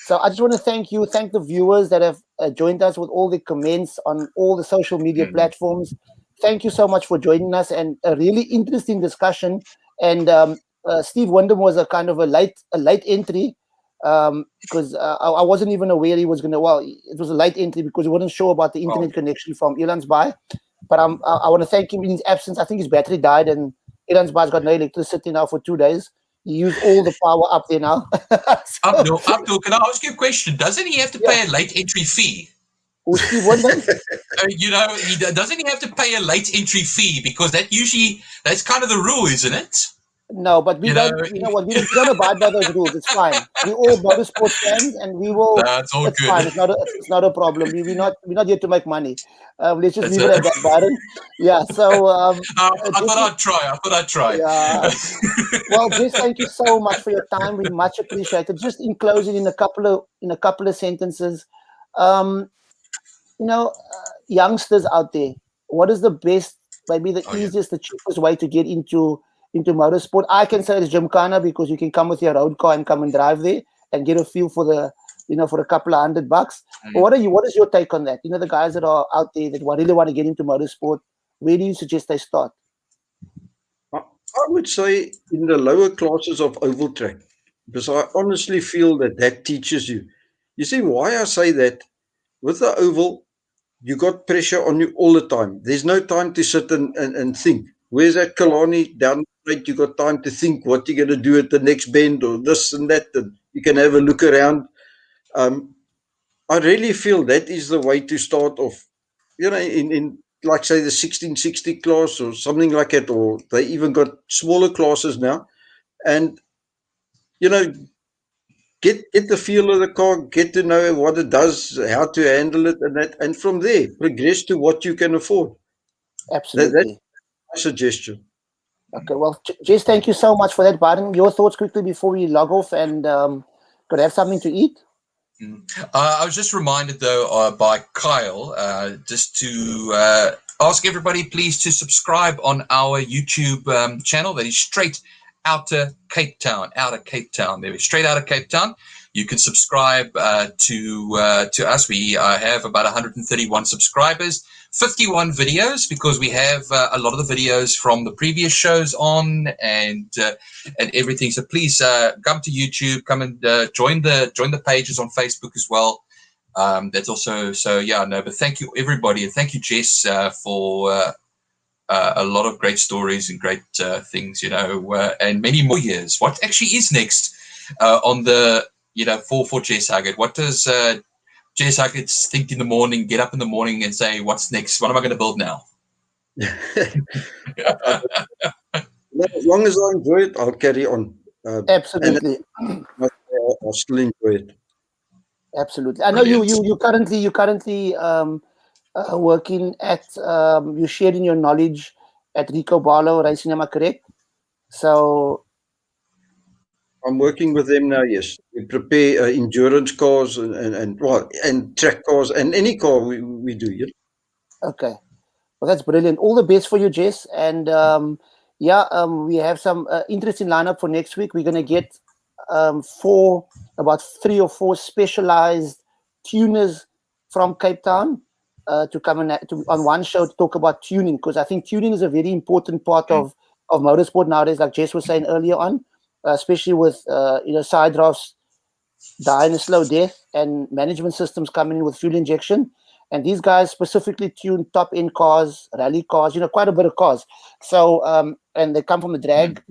So I just want to thank the viewers that have joined us with all the comments on all the social media platforms. Thank you so much for joining us, and a really interesting discussion. And Steve Wyndham was a kind of a late entry, because I wasn't even aware he was going to. Well, it was a late entry because he wasn't sure about the internet connection from Ilansbaai. But I want to thank him in his absence. I think his battery died, and Ilansbaai's got no electricity now for 2 days. He used all the power up there now. Abdul, can I ask you a question? Doesn't he have to pay a late entry fee? Oh, Steve Wyndham? Doesn't he have to pay a late entry fee? Because that's kind of the rule, isn't it? No, but we don't. You know what? We don't abide by those rules. It's fine. We're all motorsport fans, and we will. That's all it's good. Fine. It's not a problem. We're not here to make money. Let's just leave it at that, Byron. Yeah. So I thought I'd try. Yeah. Well, Jess, thank you so much for your time. We much appreciate it. Just in closing, in a couple of sentences, youngsters out there, what is the best, maybe the Oh, yeah. easiest, the cheapest way to get into motorsport? I can say it's gymkhana, because you can come with your road car and come and drive there and get a feel for the, for a couple of $100. But what is your take on that? The guys that are out there that really want to get into motorsport, where do you suggest they start? I would say in the lower classes of oval track, because I honestly feel that teaches you. You see why I say that? With the oval, you got pressure on you all the time. There's no time to sit and think. Where's that Kalani down the straight? You got time to think what you're going to do at the next bend or this and that. And you can have a look around. I really feel that is the way to start off. In like say the 1660 class or something like that, or they even got smaller classes now. And get the feel of the car, get to know what it does, how to handle it, and from there progress to what you can afford. That's Absolutely. my suggestion. Okay, well, Jess, thank you so much for that, Barton. Your thoughts quickly before we log off, and could I have something to eat? I was just reminded, though, by Kyle, just to ask everybody, please, to subscribe on our YouTube channel. That is straight Outta Cape Town. There is straight out of Cape Town. You can subscribe to us. We have about 131 subscribers, 51 videos, because we have a lot of the videos from the previous shows on and everything. So please come to YouTube, come and join the pages on Facebook as well. That's also but thank you everybody, and thank you Jess for a lot of great stories and great things, and many more years. What actually is next on the for Jesse Hugget? What does Jesse Hugget think in the morning, get up in the morning and say, what's next? What am I going to build now? As long as I enjoy it, I'll carry on. Absolutely. I'll still enjoy it. Absolutely. I know you currently working at, you sharing your knowledge at Rico Barlow Racing, am I correct? So I'm working with them now, yes. We prepare endurance cars and track cars and any car we do, yeah. Okay. Well, that's brilliant. All the best for you, Jess. And we have some interesting lineup for next week. We're going to get about 3 or 4 specialized tuners from Cape Town to come on one show to talk about tuning, because I think tuning is a very important part of motorsport nowadays, like Jess was saying earlier on, especially with side drafts dying a slow death and management systems coming in with fuel injection. And these guys specifically tune top-end cars, rally cars, quite a bit of cars. So, and they come from the drag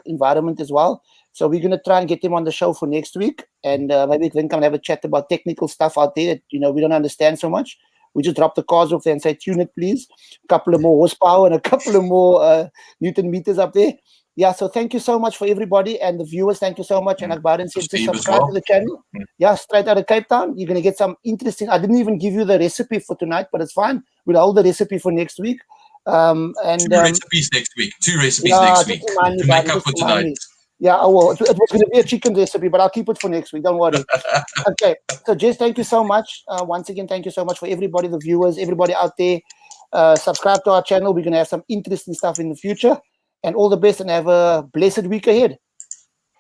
environment as well. So we're going to try and get them on the show for next week. And maybe we can come and have a chat about technical stuff out there that, we don't understand so much. We just drop the cars off there and say, tune it, please. A couple of more horsepower and a couple of more Newton meters up there. Yeah, so thank you so much for everybody, and the viewers, thank you so much. And like Barton said, just subscribe to the channel. Yeah, straight out of Cape Town. You're going to get some interesting. I didn't even give you the recipe for tonight, but it's fine. We'll hold the recipe for next week. Two recipes next week. To make up for tonight. Yeah, it was going to be a chicken recipe, but I'll keep it for next week. Don't worry. Okay, so Jess, thank you so much. Once again, thank you so much for everybody, the viewers, everybody out there. Subscribe to our channel. We're going to have some interesting stuff in the future. And all the best, and have a blessed week ahead.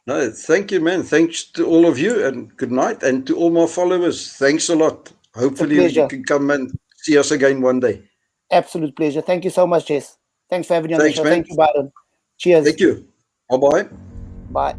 No, thank you, man. Thanks to all of you, and good night. And to all my followers, thanks a lot. Hopefully you can come and see us again one day. Absolute pleasure. Thank you so much, Jess. Thanks for having me on the show. Man. Thank you, Byron. Cheers. Thank you. Bye-bye. Bye.